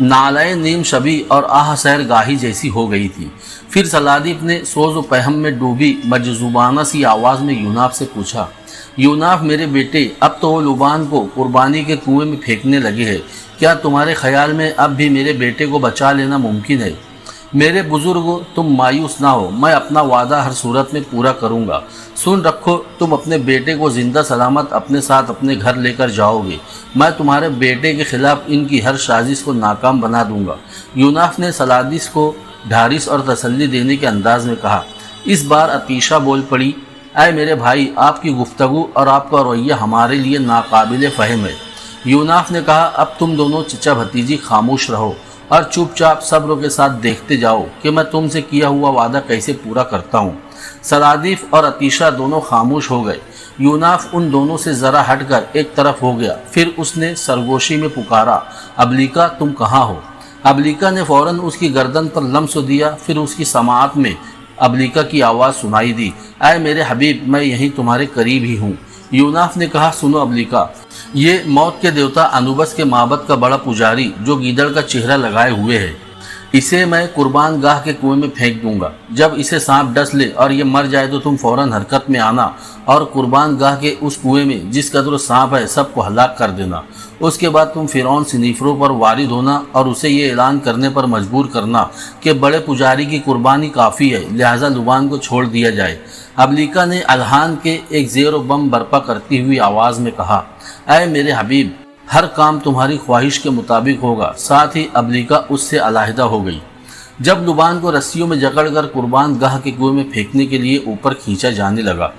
نالائے نیم شبی اور آہ سیر گاہی جیسی ہو گئی تھی۔ پھر سلادیف نے سوز و پہم میں ڈوبی مجذوبانہ سی آواز میں یوناف سے پوچھا، یوناف میرے بیٹے، اب تو وہ لبان کو قربانی کے کنویں میں پھینکنے لگے ہیں، کیا تمہارے خیال میں اب بھی میرے بیٹے کو بچا لینا ممکن ہے؟ میرے بزرگوں، تم مایوس نہ ہو، میں اپنا وعدہ ہر صورت میں پورا کروں گا۔ سن رکھو، تم اپنے بیٹے کو زندہ سلامت اپنے ساتھ اپنے گھر لے کر جاؤ گے، میں تمہارے بیٹے کے خلاف ان کی ہر سازش کو ناکام بنا دوں گا۔ یوناف نے سلادیس کو ڈھارس اور تسلی دینے کے انداز میں کہا۔ اس بار عتیشہ بول پڑی، اے میرے بھائی، آپ کی گفتگو اور آپ کا رویہ ہمارے لیے ناقابل فہم ہے۔ یوناف نے کہا، اب تم دونوں چچا بھتیجی خاموش رہو اور چپ چاپ صبر کے ساتھ دیکھتے جاؤ کہ میں تم سے کیا ہوا وعدہ کیسے پورا کرتا ہوں۔ سلادیف اور عتیشہ دونوں خاموش ہو گئے۔ یوناف ان دونوں سے ذرا ہٹ کر ایک طرف ہو گیا، پھر اس نے سرگوشی میں پکارا، ابلیکا تم کہاں ہو؟ ابلیکا نے فوراً اس کی گردن پر لمس دیا، پھر اس کی سماعت میں ابلیکا کی آواز سنائی دی، اے میرے حبیب، میں یہیں تمہارے قریب ہی ہوں۔ یوناف نے کہا، سنو ابلیکا، یہ موت کے دیوتا انوبس کے معبد کا بڑا پجاری جو گیدڑ کا چہرہ لگائے ہوئے ہے، اسے میں قربان گاہ کے کنویں میں پھینک دوں گا۔ جب اسے سانپ ڈس لے اور یہ مر جائے تو تم فوراً حرکت میں آنا اور قربان گاہ کے اس کنویں میں جس قدر سانپ ہے سب کو ہلاک کر دینا۔ اس کے بعد تم فرعون سنیفرو پر وارد ہونا اور اسے یہ اعلان کرنے پر مجبور کرنا کہ بڑے پجاری کی قربانی کافی ہے، لہٰذا لبان کو چھوڑ دیا جائے۔ ابلیکا نے الحان کے ایک زیر و بم برپا کرتی ہوئی آواز میں کہا، اے میرے حبیب، ہر کام تمہاری خواہش کے مطابق ہوگا۔ ساتھ ہی ابلیکا اس سے علیحدہ ہو گئی۔ جب لبان کو رسیوں میں جکڑ کر قربان گاہ کے کنویں میں پھینکنے کے لیے اوپر کھینچا جانے لگا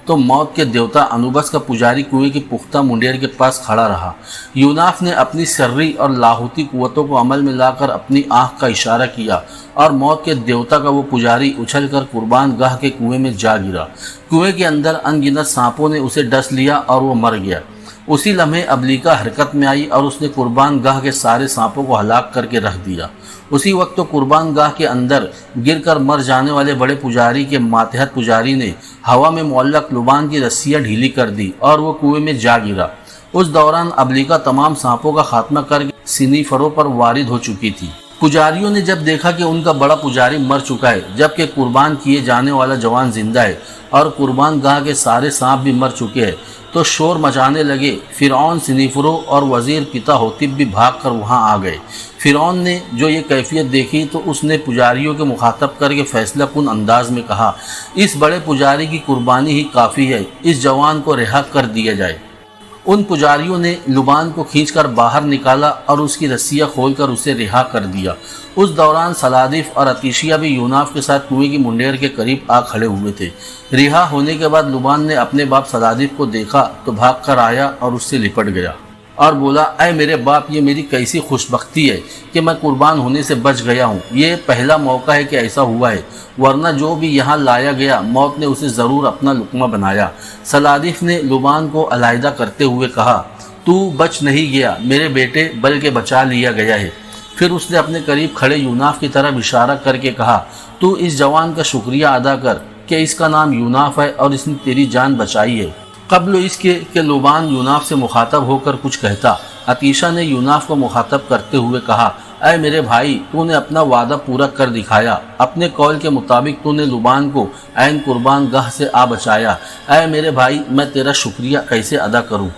تو موت کے دیوتا انوبس کا پجاری کنویں کی پختہ منڈیر کے پاس کھڑا رہا۔ یوناف نے اپنی سری اور لاہوتی قوتوں کو عمل میں لا کر اپنی آنکھ کا اشارہ کیا اور موت کے دیوتا کا وہ پجاری اچھل کر قربان گاہ کے کنویں میں جا گرا۔ کنویں کے اندر ان گنت سانپوں نے اسے ڈس لیا اور وہ مر گیا۔ اسی لمحے ابلیکا حرکت میں آئی اور اس نے قربان گاہ کے سارے سانپوں کو ہلاک کر کے رکھ دیا۔ اسی وقت تو قربان گاہ کے اندر گر کر مر جانے والے بڑے پجاری کے ماتحت پجاری نے ہوا میں معلق لبان کی رسیاں ڈھیلی کر دی اور وہ کنویں میں جا گرا۔ اس دوران ابلیکا تمام سانپوں کا خاتمہ کر کے سنیفروں پر وارد ہو چکی تھی۔ پجاریوں نے جب دیکھا کہ ان کا بڑا پجاری مر چکا ہے جبکہ قربان کیے جانے والا جوان زندہ ہے اور قربان گاہ کے سارے سانپ بھی مر چکے ہیں تو شور مچانے لگے۔ فرعون سنیفرو اور وزیر پتا ہوتب بھی بھاگ کر وہاں آ گئے۔ فرعون نے جو یہ کیفیت دیکھی تو اس نے پجاریوں کے مخاطب کر کے فیصلہ کن انداز میں کہا، اس بڑے پجاری کی قربانی ہی کافی ہے، اس جوان کو رہا کر دیا جائے۔ ان پجاریوں نے لبان کو کھینچ کر باہر نکالا اور اس کی رسیاں کھول کر اسے رہا کر دیا۔ اس دوران سلادیف اور عتیشیہ بھی یوناف کے ساتھ کنویں کی منڈیر کے قریب آ کھڑے ہوئے تھے۔ رہا ہونے کے بعد لبان نے اپنے باپ سلادیف کو دیکھا تو بھاگ کر آیا اور اس سے لپٹ گیا اور بولا، اے میرے باپ، یہ میری کیسی خوش بختی ہے کہ میں قربان ہونے سے بچ گیا ہوں۔ یہ پہلا موقع ہے کہ ایسا ہوا ہے، ورنہ جو بھی یہاں لایا گیا موت نے اسے ضرور اپنا لقمہ بنایا۔ سلادیف نے لبان کو علیحدہ کرتے ہوئے کہا، تو بچ نہیں گیا میرے بیٹے، بلکہ بچا لیا گیا ہے۔ پھر اس نے اپنے قریب کھڑے یوناف کی طرف اشارہ کر کے کہا، تو اس جوان کا شکریہ ادا کر کہ اس کا نام یوناف ہے اور اس نے تیری جان بچائی ہے۔ قبل اس کے کہ لبان یوناف سے مخاطب ہو کر کچھ کہتا، عتیشہ نے یوناف کو مخاطب کرتے ہوئے کہا، اے میرے بھائی، تو نے اپنا وعدہ پورا کر دکھایا۔ اپنے قول کے مطابق تو نے لبان کو عین قربان گاہ سے آ بچایا۔ اے میرے بھائی، میں تیرا شکریہ کیسے ادا کروں؟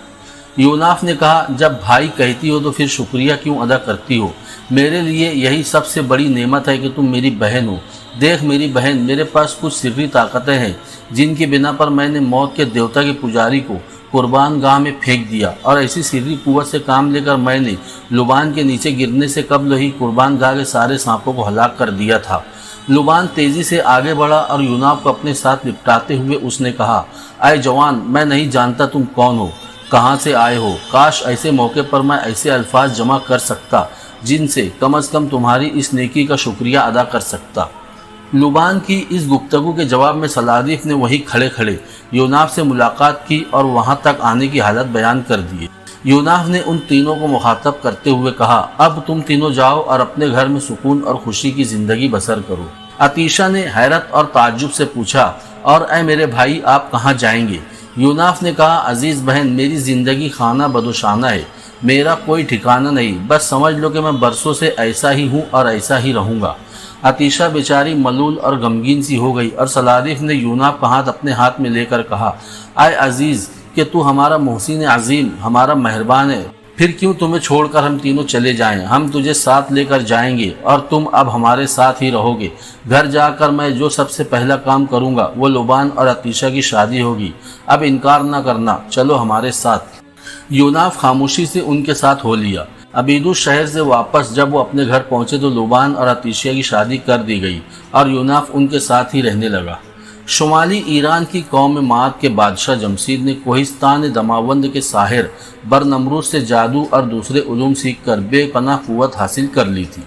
یوناف نے کہا، جب بھائی کہتی ہو تو پھر شکریہ کیوں ادا کرتی ہو؟ میرے لیے یہی سب سے بڑی نعمت ہے کہ تم میری بہن ہو۔ دیکھ میری بہن، میرے پاس کچھ سری طاقتیں ہیں جن کی بنا پر میں نے موت کے دیوتا کے پجاری کو قربان گاہ میں پھینک دیا، اور ایسی سری قوت سے کام لے کر میں نے لبان کے نیچے گرنے سے قبل ہی قربان گاہ کے سارے سانپوں کو ہلاک کر دیا تھا۔ لبان تیزی سے آگے بڑھا اور یوناف کو اپنے ساتھ لپٹاتے ہوئے اس نے کہا، اے جوان، میں نہیں جانتا تم کون ہو، کہاں سے آئے ہو۔ کاش ایسے موقع پر میں ایسے الفاظ جمع کر سکتا جن سے کم از کم تمہاری اس نیکی کا شکریہ ادا کر سکتا۔ لبان کی اس گفتگو کے جواب میں سلادیف نے وہی کھڑے کھڑے یوناف سے ملاقات کی اور وہاں تک آنے کی حالت بیان کر دی۔ یوناف نے ان تینوں کو مخاطب کرتے ہوئے کہا، اب تم تینوں جاؤ اور اپنے گھر میں سکون اور خوشی کی زندگی بسر کرو۔ عتیشہ نے حیرت اور تعجب سے پوچھا، اور اے میرے بھائی، آپ کہاں جائیں گے؟ یوناف نے کہا، عزیز بہن، میری زندگی خانہ بدوشانہ ہے، میرا کوئی ٹھکانہ نہیں، بس سمجھ لو کہ میں برسوں سے ایسا ہی ہوں اور ایسا ہی رہوں گا۔ عطیشہ بیچاری ملول اور غمگین سی ہو گئی، اور صلاریف نے یوناف کا ہاتھ اپنے ہاتھ میں لے کر کہا، اے عزیز کہ تو ہمارا محسن عظیم، ہمارا مہربان ہے، پھر کیوں تمہیں چھوڑ کر ہم تینوں چلے جائیں؟ ہم تجھے ساتھ لے کر جائیں گے اور تم اب ہمارے ساتھ ہی رہو گے۔ گھر جا کر میں جو سب سے پہلا کام کروں گا وہ لبان اور عطیشہ کی شادی ہوگی۔ اب انکار نہ کرنا، چلو ہمارے ساتھ۔ یوناف خاموشی سے ان کے ساتھ ہو لیا۔ عبیدوس شہر سے واپس جب وہ اپنے گھر پہنچے تو لبان اور عطیشہ کی شادی کر دی گئی اور یوناف ان کے ساتھ ہی رہنے لگا۔ شمالی ایران کی قوم ماد کے بادشاہ جمشید نے کوہستان دماوند کے ساحر برنمروز سے جادو اور دوسرے علوم سیکھ کر بے پناہ قوت حاصل کر لی تھی۔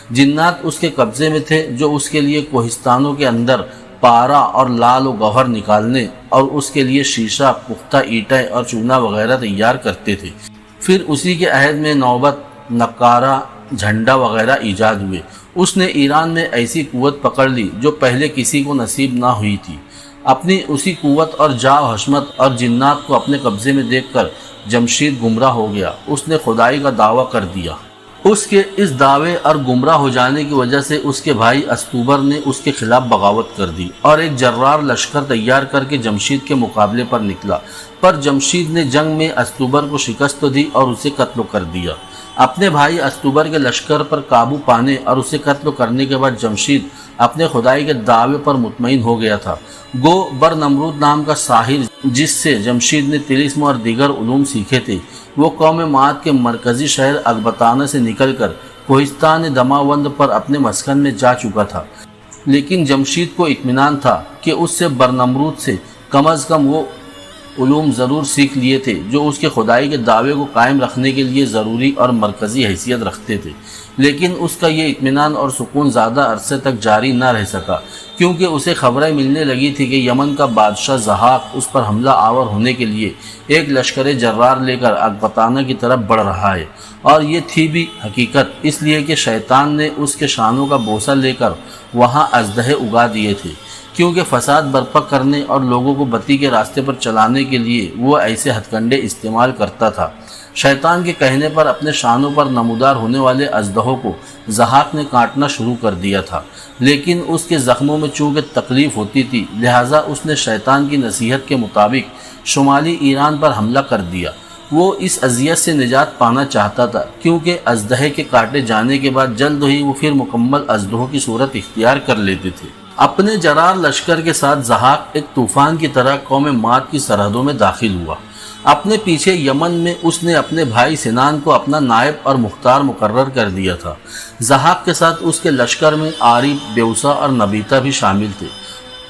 جنات اس کے قبضے میں تھے جو اس کے لیے کوہستانوں کے اندر پارا اور لال و گوہر نکالنے اور اس کے لیے شیشہ، پختہ اینٹیں اور چونا وغیرہ تیار کرتے تھے۔ پھر اسی کے عہد میں نوبت، نقارہ، جھنڈا وغیرہ ایجاد ہوئے۔ اس نے ایران میں ایسی قوت پکڑ لی جو پہلے کسی کو نصیب نہ ہوئی تھی۔ اپنی اسی قوت اور جاہ و حشمت اور جنات کو اپنے قبضے میں دیکھ کر جمشید گمراہ ہو گیا۔ اس نے خدائی کا دعویٰ کر دیا۔ اس کے اس دعوے اور گمراہ ہو جانے کی وجہ سے اس کے بھائی استوبر نے اس کے خلاف بغاوت کر دی اور ایک جرار لشکر تیار کر کے جمشید کے مقابلے پر نکلا، پر جمشید نے جنگ میں استوبر کو شکست تو دی اور اسے قتل کر دیا۔ اپنے بھائی استوبر کے لشکر پر قابو پانے اور اسے قتل کرنے کے بعد جمشید اپنے خدائی کے دعوے پر مطمئن ہو گیا تھا۔ گو برنمرود نام کا ساحر جس سے جمشید نے طلسم اور دیگر علوم سیکھے تھے، وہ قوم ماد کے مرکزی شہر اکبتانہ سے نکل کر کوہستان دماوند پر اپنے مسکن میں جا چکا تھا، لیکن جمشید کو اطمینان تھا کہ اس سے برنمرود سے کم از کم وہ علوم ضرور سیکھ لیے تھے جو اس کے خدائی کے دعوے کو قائم رکھنے کے لیے ضروری اور مرکزی حیثیت رکھتے تھے۔ لیکن اس کا یہ اطمینان اور سکون زیادہ عرصے تک جاری نہ رہ سکا، کیونکہ اسے خبریں ملنے لگی تھی کہ یمن کا بادشاہ زحاق اس پر حملہ آور ہونے کے لیے ایک لشکر جرار لے کر اکبتانہ کی طرف بڑھ رہا ہے۔ اور یہ تھی بھی حقیقت، اس لیے کہ شیطان نے اس کے شانوں کا بوسہ لے کر وہاں اژدہے اگا دیے تھے، کیونکہ فساد برپا کرنے اور لوگوں کو بتی کے راستے پر چلانے کے لیے وہ ایسے ہتھ کنڈے استعمال کرتا تھا۔ شیطان کے کہنے پر اپنے شانوں پر نمودار ہونے والے اژدہوں کو زحاق نے کاٹنا شروع کر دیا تھا، لیکن اس کے زخموں میں چونکہ تکلیف ہوتی تھی، لہٰذا اس نے شیطان کی نصیحت کے مطابق شمالی ایران پر حملہ کر دیا۔ وہ اس اذیت سے نجات پانا چاہتا تھا، کیونکہ اژدہے کے کاٹے جانے کے بعد جلد ہی وہ پھر مکمل اژدہوں کی صورت اختیار کر لیتے تھے۔ اپنے جرار لشکر کے ساتھ زحاق ایک طوفان کی طرح قوم ماد کی سرحدوں میں داخل ہوا۔ اپنے پیچھے یمن میں اس نے اپنے بھائی سنان کو اپنا نائب اور مختار مقرر کر دیا تھا۔ زحاق کے ساتھ اس کے لشکر میں آریب، بیوسا اور نبیتا بھی شامل تھے۔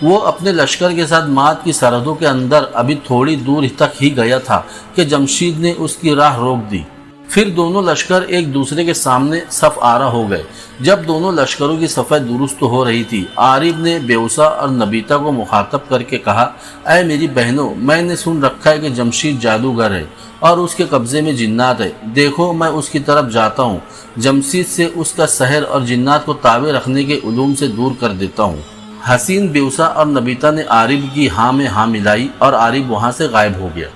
وہ اپنے لشکر کے ساتھ ماد کی سرحدوں کے اندر ابھی تھوڑی دور تک ہی گیا تھا کہ جمشید نے اس کی راہ روک دی۔ پھر دونوں لشکر ایک دوسرے کے سامنے صف آرا ہو گئے۔ جب دونوں لشکروں کی صفیں درست ہو رہی تھی، آریب نے بیوسا اور نبیتا کو مخاطب کر کے کہا، اے میری بہنوں، میں نے سن رکھا ہے کہ جمشید جادوگر ہے اور اس کے قبضے میں جنات ہے۔ دیکھو میں اس کی طرف جاتا ہوں، جمشید سے اس کا سحر اور جنات کو تابع رکھنے کے علوم سے دور کر دیتا ہوں۔ حسین بیوسا اور نبیتا نے آریب کی ہاں میں ہاں ملائی اور آریب وہاں سے غائب ہو گیا۔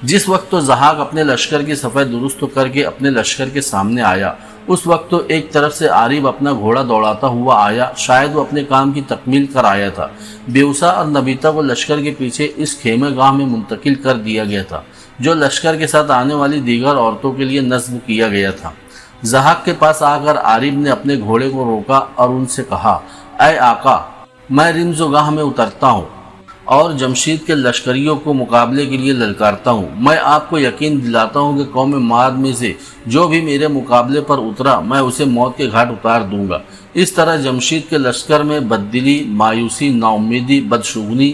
جس وقت تو زحاق اپنے لشکر کی صفیں درست کر کے اپنے لشکر کے سامنے آیا، اس وقت تو ایک طرف سے آریب اپنا گھوڑا دوڑاتا ہوا آیا، شاید وہ اپنے کام کی تکمیل کر آیا تھا۔ بیوسا اور نبیتا کو لشکر کے پیچھے اس خیمہ گاہ میں منتقل کر دیا گیا تھا جو لشکر کے ساتھ آنے والی دیگر عورتوں کے لیے نصب کیا گیا تھا۔ زحاق کے پاس آ کر آریب نے اپنے گھوڑے کو روکا اور ان سے کہا، اے آقا، میں رمز و گاہ میں اترتا ہوں اور جمشید کے لشکریوں کو مقابلے کے لیے للکارتا ہوں۔ میں آپ کو یقین دلاتا ہوں کہ قوم ماد میں سے جو بھی میرے مقابلے پر اترا میں اسے موت کے گھاٹ اتار دوں گا۔ اس طرح جمشید کے لشکر میں بددلی، مایوسی، ناامیدی، بدشگونی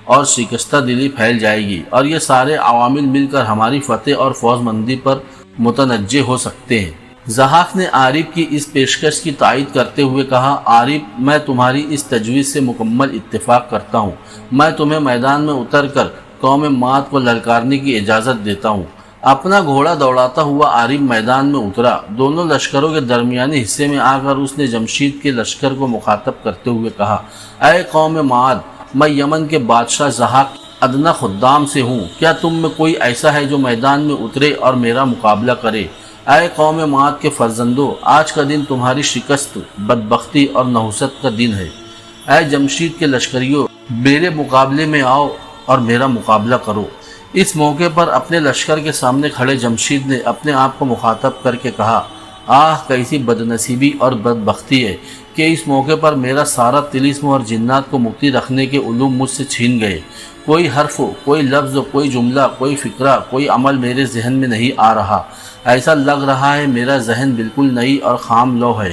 اور شکستہ دلی پھیل جائے گی، اور یہ سارے عوامل مل کر ہماری فتح اور فوج مندی پر متنجع ہو سکتے ہیں۔ زحاق نے آریب کی اس پیشکش کی تائید کرتے ہوئے کہا، آریب، میں تمہاری اس تجویز سے مکمل اتفاق کرتا ہوں۔ میں تمہیں میدان میں اتر کر قوم ماد کو للکارنے کی اجازت دیتا ہوں۔ اپنا گھوڑا دوڑاتا ہوا آریب میدان میں اترا۔ دونوں لشکروں کے درمیانی حصے میں آ کر اس نے جمشید کے لشکر کو مخاطب کرتے ہوئے کہا، اے قوم ماد، میں یمن کے بادشاہ زحاق ادنا خدام سے ہوں، کیا تم میں کوئی ایسا ہے جو میدان میں اترے اور میرا مقابلہ کرے؟ اے قوم معاد کے فرزندو، آج کا دن تمہاری شکست، بدبختی اور نحوست کا دن ہے۔ اے جمشید کے لشکریوں، میرے مقابلے میں آؤ اور میرا مقابلہ کرو۔ اس موقع پر اپنے لشکر کے سامنے کھڑے جمشید نے اپنے آپ کو مخاطب کر کے کہا، آہ کیسی بدنصیبی اور بدبختی ہے کہ اس موقع پر میرا سارا طلسم اور جنات کو مکتی رکھنے کے علوم مجھ سے چھین گئے۔ کوئی حرف، کوئی لفظ، کوئی جملہ، کوئی فکرہ، کوئی عمل میرے ذہن میں نہیں آ رہا۔ ایسا لگ رہا ہے میرا ذہن بالکل نئی اور خام لوح ہے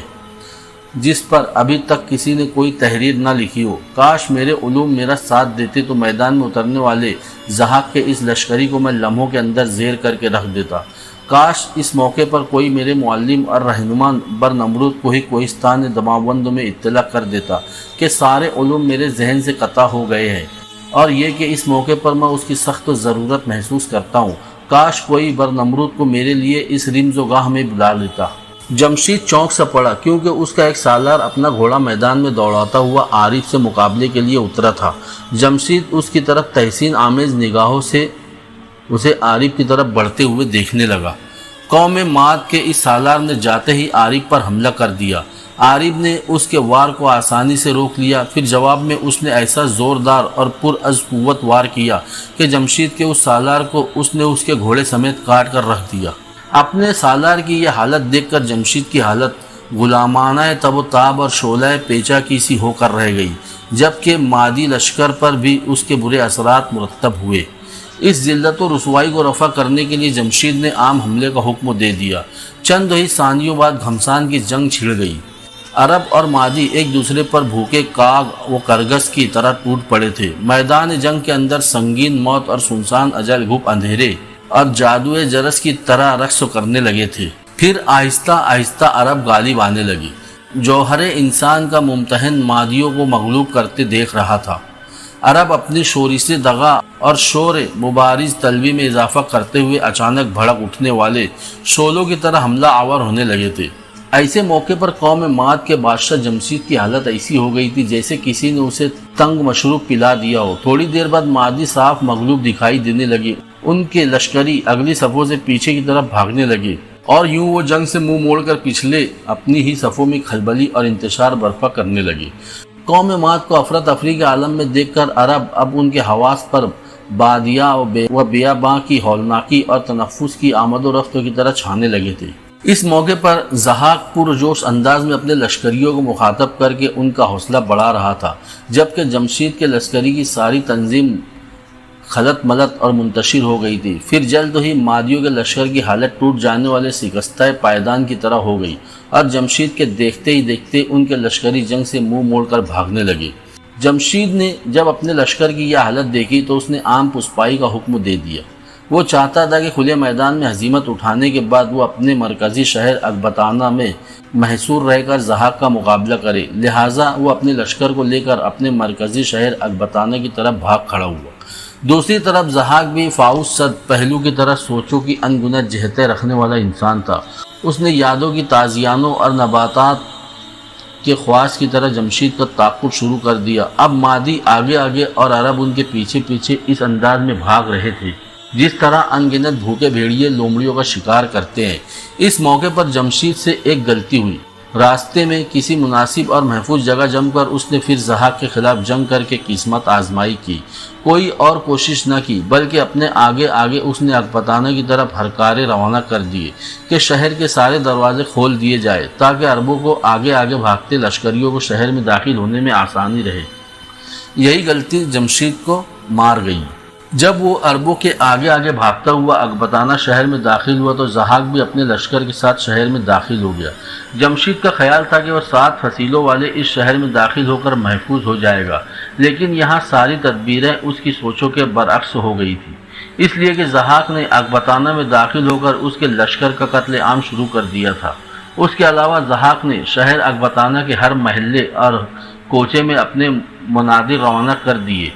جس پر ابھی تک کسی نے کوئی تحریر نہ لکھی ہو۔ کاش میرے علوم میرا ساتھ دیتے تو میدان میں اترنے والے ضحاک کے اس لشکری کو میں لمحوں کے اندر زیر کر کے رکھ دیتا۔ کاش اس موقع پر کوئی میرے معلم اور رہنما برنمرود کو ہی کوہستان دماوند میں اطلاع کر دیتا کہ سارے علوم میرے ذہن سے قطع ہو گئے ہیں، اور یہ کہ اس موقع پر میں اس کی سخت ضرورت محسوس کرتا ہوں۔ کاش کوئی برنمرود کو میرے لیے اس رمز و گاہ میں بلا لیتا۔ جمشید چونک سا پڑا کیونکہ اس کا ایک سالار اپنا گھوڑا میدان میں دوڑاتا ہوا عارف سے مقابلے کے لیے اترا تھا۔ جمشید اس کی طرف تحسین آمیز نگاہوں سے اسے عارف کی طرف بڑھتے ہوئے دیکھنے لگا۔ قوم معاد کے اس سالار نے جاتے ہی عارف پر حملہ کر دیا۔ عارف نے اس کے وار کو آسانی سے روک لیا، پھر جواب میں اس نے ایسا زوردار اور پرعز قوت وار کیا کہ جمشید کے اس سالار کو اس نے اس کے گھوڑے سمیت کاٹ کر رکھ دیا۔ اپنے سالار کی یہ حالت دیکھ کر جمشید کی حالت غلامانہ تب و تاب اور شعلہ پیچا کی سی ہو کر رہ گئی، جبکہ مادی لشکر پر بھی اس کے برے اثرات مرتب ہوئے۔ اس ذلت و رسوائی کو رفع کرنے کے لیے جمشید نے عام حملے کا حکم دے دیا۔ چند ہی ثانیوں بعد گھمسان کی جنگ چھڑ گئی۔ عرب اور مادی ایک دوسرے پر بھوکے کاغ و کرگس کی طرح ٹوٹ پڑے تھے۔ میدان جنگ کے اندر سنگین موت اور سنسان اجل گھپ اندھیرے اور جادوئے جرس کی طرح رقص کرنے لگے تھے۔ پھر آہستہ آہستہ عرب غالب آنے لگی۔ جوہر انسان کا ممتحن مادیوں کو مغلوب کرتے دیکھ رہا تھا۔ عرب اپنی شوری سے دغا اور شور مبارز طلبی میں اضافہ کرتے ہوئے اچانک بھڑک اٹھنے والے شعلوں کی طرح حملہ آور ہونے لگے تھے۔ ایسے موقع پر قوم معاد کے بادشاہ جمشید کی حالت ایسی ہو گئی تھی جیسے کسی نے اسے تنگ مشروب پلا دیا ہو۔ تھوڑی دیر بعد مادی صاف مغلوب دکھائی دینے لگے، ان کے لشکری اگلی صفوں سے پیچھے کی طرف بھاگنے لگے، اور یوں وہ جنگ سے منہ موڑ کر پچھلے اپنی ہی صفوں میں کھلبلی اور انتشار برپا کرنے لگے۔ قوم معاد کو افراتفری کے عالم میں دیکھ کر عرب اب ان کے حواس پر بادیہ و بیاباں کی ہولناکی اور تنفس کی آمد و رفت کی طرح چھانے لگے تھے۔ اس موقع پر ضحاک پرجوش انداز میں اپنے لشکریوں کو مخاطب کر کے ان کا حوصلہ بڑھا رہا تھا، جبکہ جمشید کے لشکری کی ساری تنظیم خلط ملط اور منتشر ہو گئی تھی۔ پھر جلد ہی مادیوں کے لشکر کی حالت ٹوٹ جانے والے شکستہ پائیدان کی طرح ہو گئی، اور جمشید کے دیکھتے ہی دیکھتے ان کے لشکری جنگ سے منہ موڑ کر بھاگنے لگے۔ جمشید نے جب اپنے لشکر کی یہ حالت دیکھی تو اس نے عام پسپائی کا حکم دے دیا۔ وہ چاہتا تھا کہ کھلے میدان میں ہزیمت اٹھانے کے بعد وہ اپنے مرکزی شہر اکبتانہ میں محصور رہ کر ضحاک کا مقابلہ کرے، لہٰذا وہ اپنے لشکر کو لے کر اپنے مرکزی شہر اکبتانہ کی طرف بھاگ کھڑا ہوا۔ دوسری طرف ضحاک بھی فاؤس صد پہلو کی طرح سوچوں کی انگنت جہتیں رکھنے والا انسان تھا۔ اس نے یادوں کی تازیانوں اور نباتات کے خواص کی طرح جمشید کا تعاقب شروع کر دیا۔ اب مادی آگے آگے اور عرب ان کے پیچھے پیچھے اس انداز میں بھاگ رہے تھے جس طرح انگنت بھوکے بھیڑیے لومڑیوں کا شکار کرتے ہیں۔ اس موقع پر جمشید سے ایک غلطی ہوئی۔ راستے میں کسی مناسب اور محفوظ جگہ جم کر اس نے پھر ضحاک کے خلاف جنگ کر کے قسمت آزمائی کی۔ کوئی اور کوشش نہ کی، بلکہ اپنے آگے آگے اس نے اکبتانہ کی طرف ہرکارے روانہ کر دیے کہ شہر کے سارے دروازے کھول دیے جائے تاکہ عربوں کو آگے آگے بھاگتے لشکریوں کو شہر میں داخل ہونے میں آسانی رہے۔ یہی غلطی جمشید کو مار گئی۔ جب وہ عربوں کے آگے آگے بھاگتا ہوا اکبتانہ شہر میں داخل ہوا تو ضحاک بھی اپنے لشکر کے ساتھ شہر میں داخل ہو گیا۔ جمشید کا خیال تھا کہ وہ 7 فصیلوں والے اس شہر میں داخل ہو کر محفوظ ہو جائے گا، لیکن یہاں ساری تدبیریں اس کی سوچوں کے برعکس ہو گئی تھی، اس لیے کہ ضحاک نے اکبتانہ میں داخل ہو کر اس کے لشکر کا قتل عام شروع کر دیا تھا۔ اس کے علاوہ ضحاک نے شہر اکبتانہ کے ہر محلے اور کوچے میں اپنے منادی روانہ کر دیے،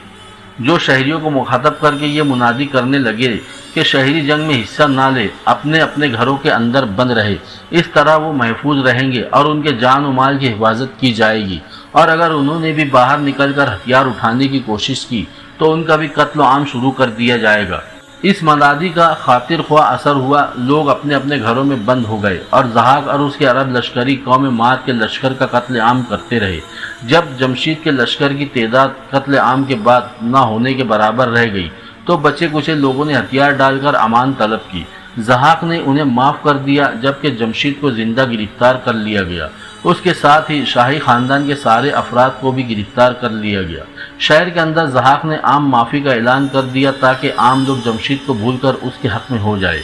جو شہریوں کو مخاطب کر کے یہ منادی کرنے لگے کہ شہری جنگ میں حصہ نہ لے، اپنے اپنے گھروں کے اندر بند رہے، اس طرح وہ محفوظ رہیں گے اور ان کے جان و مال کی حفاظت کی جائے گی، اور اگر انہوں نے بھی باہر نکل کر ہتھیار اٹھانے کی کوشش کی تو ان کا بھی قتل و عام شروع کر دیا جائے گا۔ اس منادی کا خاطر خواہ اثر ہوا، لوگ اپنے اپنے گھروں میں بند ہو گئے اور ضحاک اور اس کے عرب لشکری قوم ماد کے لشکر کا قتل عام کرتے رہے۔ جب جمشید کے لشکر کی تعداد قتل عام کے بعد نہ ہونے کے برابر رہ گئی تو بچے کچے لوگوں نے ہتھیار ڈال کر امان طلب کی۔ ضحاک نے انہیں معاف کر دیا جبکہ جمشید کو زندہ گرفتار کر لیا گیا۔ اس کے ساتھ ہی شاہی خاندان کے سارے افراد کو بھی گرفتار کر لیا گیا۔ شہر کے اندر ضحاک نے عام معافی کا اعلان کر دیا تاکہ عام لوگ جمشید کو بھول کر اس کے حق میں ہو جائے۔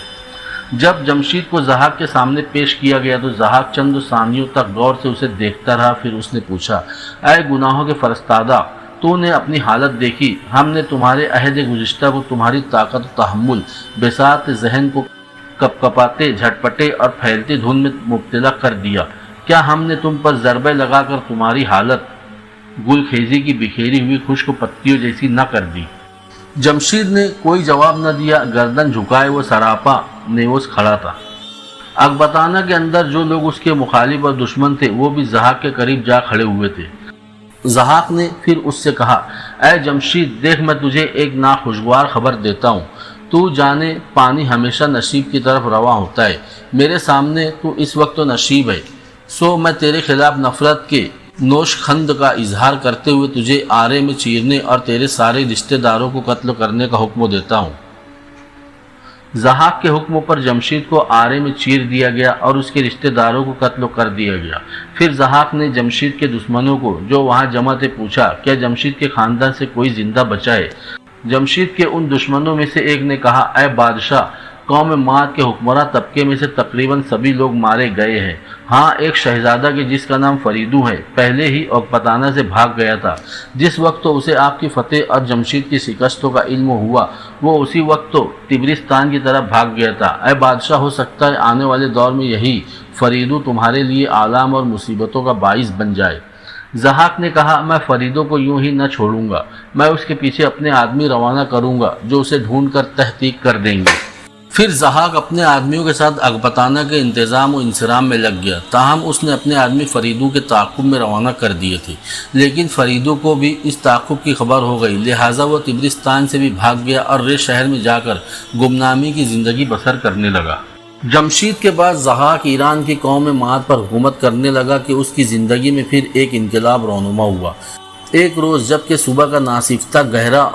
جب جمشید کو ضحاک کے سامنے پیش کیا گیا تو ضحاک چند ثانیوں تک غور سے اسے دیکھتا رہا، پھر اس نے پوچھا، اے گناہوں کے فرستادہ، تو نے اپنی حالت دیکھی؟ ہم نے تمہارے عہد گزشتہ کو تمہاری طاقت و تحمل، بساط ذہن کو کپکپاتے، جھٹپٹے اور پھیلتے دھن میں مبتلا کر دیا۔ کیا ہم نے تم پر ضربے لگا کر تمہاری حالت گل خیزی کی بکھیری ہوئی خشک پتیوں جیسی نہ کر دی؟ جمشید نے کوئی جواب نہ دیا، گردن جھکائے وہ سراپا نیوس کھڑا تھا۔ اکبتانہ کے اندر جو لوگ اس کے مخالف اور دشمن تھے وہ بھی ضحاک کے قریب جا کھڑے ہوئے تھے۔ ضحاک نے پھر اس سے کہا، اے جمشید، دیکھ میں تجھے ایک ناخوشگوار خبر دیتا ہوں۔ تو جانے پانی ہمیشہ نشیب کی طرف رواں ہوتا ہے، میرے سامنے تو اس وقت تو نشیب ہے، سو میں تیرے خلاف نفرت کے نوش خند کا اظہار کرتے ہوئے تجھے آرے میں چیرنے اور تیرے سارے رشتہ داروں کو قتل کرنے کا حکم دیتا ہوں۔ ضحاک کے حکم پر جمشید کو آرے میں چیر دیا گیا اور اس کے رشتہ داروں کو قتل کر دیا گیا۔ پھر ضحاک نے جمشید کے دشمنوں کو جو وہاں جمع تھے پوچھا، کیا جمشید کے خاندان سے کوئی زندہ بچا ہے؟ جمشید کے ان دشمنوں میں سے ایک نے کہا، اے بادشاہ، قوم ماد کے حکمراں طبقے میں سے تقریباً سبھی لوگ مارے گئے ہیں۔ ہاں، ایک شہزادہ کے جس کا نام فریدو ہے پہلے ہی اوکپتانہ سے بھاگ گیا تھا۔ جس وقت تو اسے آپ کی فتح اور جمشید کی شکستوں کا علم ہوا وہ اسی وقت تو تبرستان کی طرف بھاگ گیا تھا۔ اے بادشاہ، ہو سکتا ہے آنے والے دور میں یہی فریدو تمہارے لیے آلام اور مصیبتوں کا باعث بن جائے۔ ضحاک نے کہا، میں فریدو کو یوں ہی نہ چھوڑوں گا، میں اس کے پیچھے اپنے آدمی روانہ کروں گا جو اسے ڈھونڈ کر تحقیق کر دیں گے۔ پھر ضحاک اپنے آدمیوں کے ساتھ اکبتانہ کے انتظام و انصرام میں لگ گیا۔ تاہم اس نے اپنے آدمی فریدو کے تعاقب میں روانہ کر دیے تھے، لیکن فریدو کو بھی اس تعاقب کی خبر ہو گئی، لہٰذا وہ تبرستان سے بھی بھاگ گیا اور رے شہر میں جا کر گمنامی کی زندگی بسر کرنے لگا۔ جمشید کے بعد ضحاک ایران کی قوم ماد پر حکومت کرنے لگا کہ اس کی زندگی میں پھر ایک انقلاب رونما ہوا۔ ایک روز جب کہ صبح کا ناصفتہ گہرا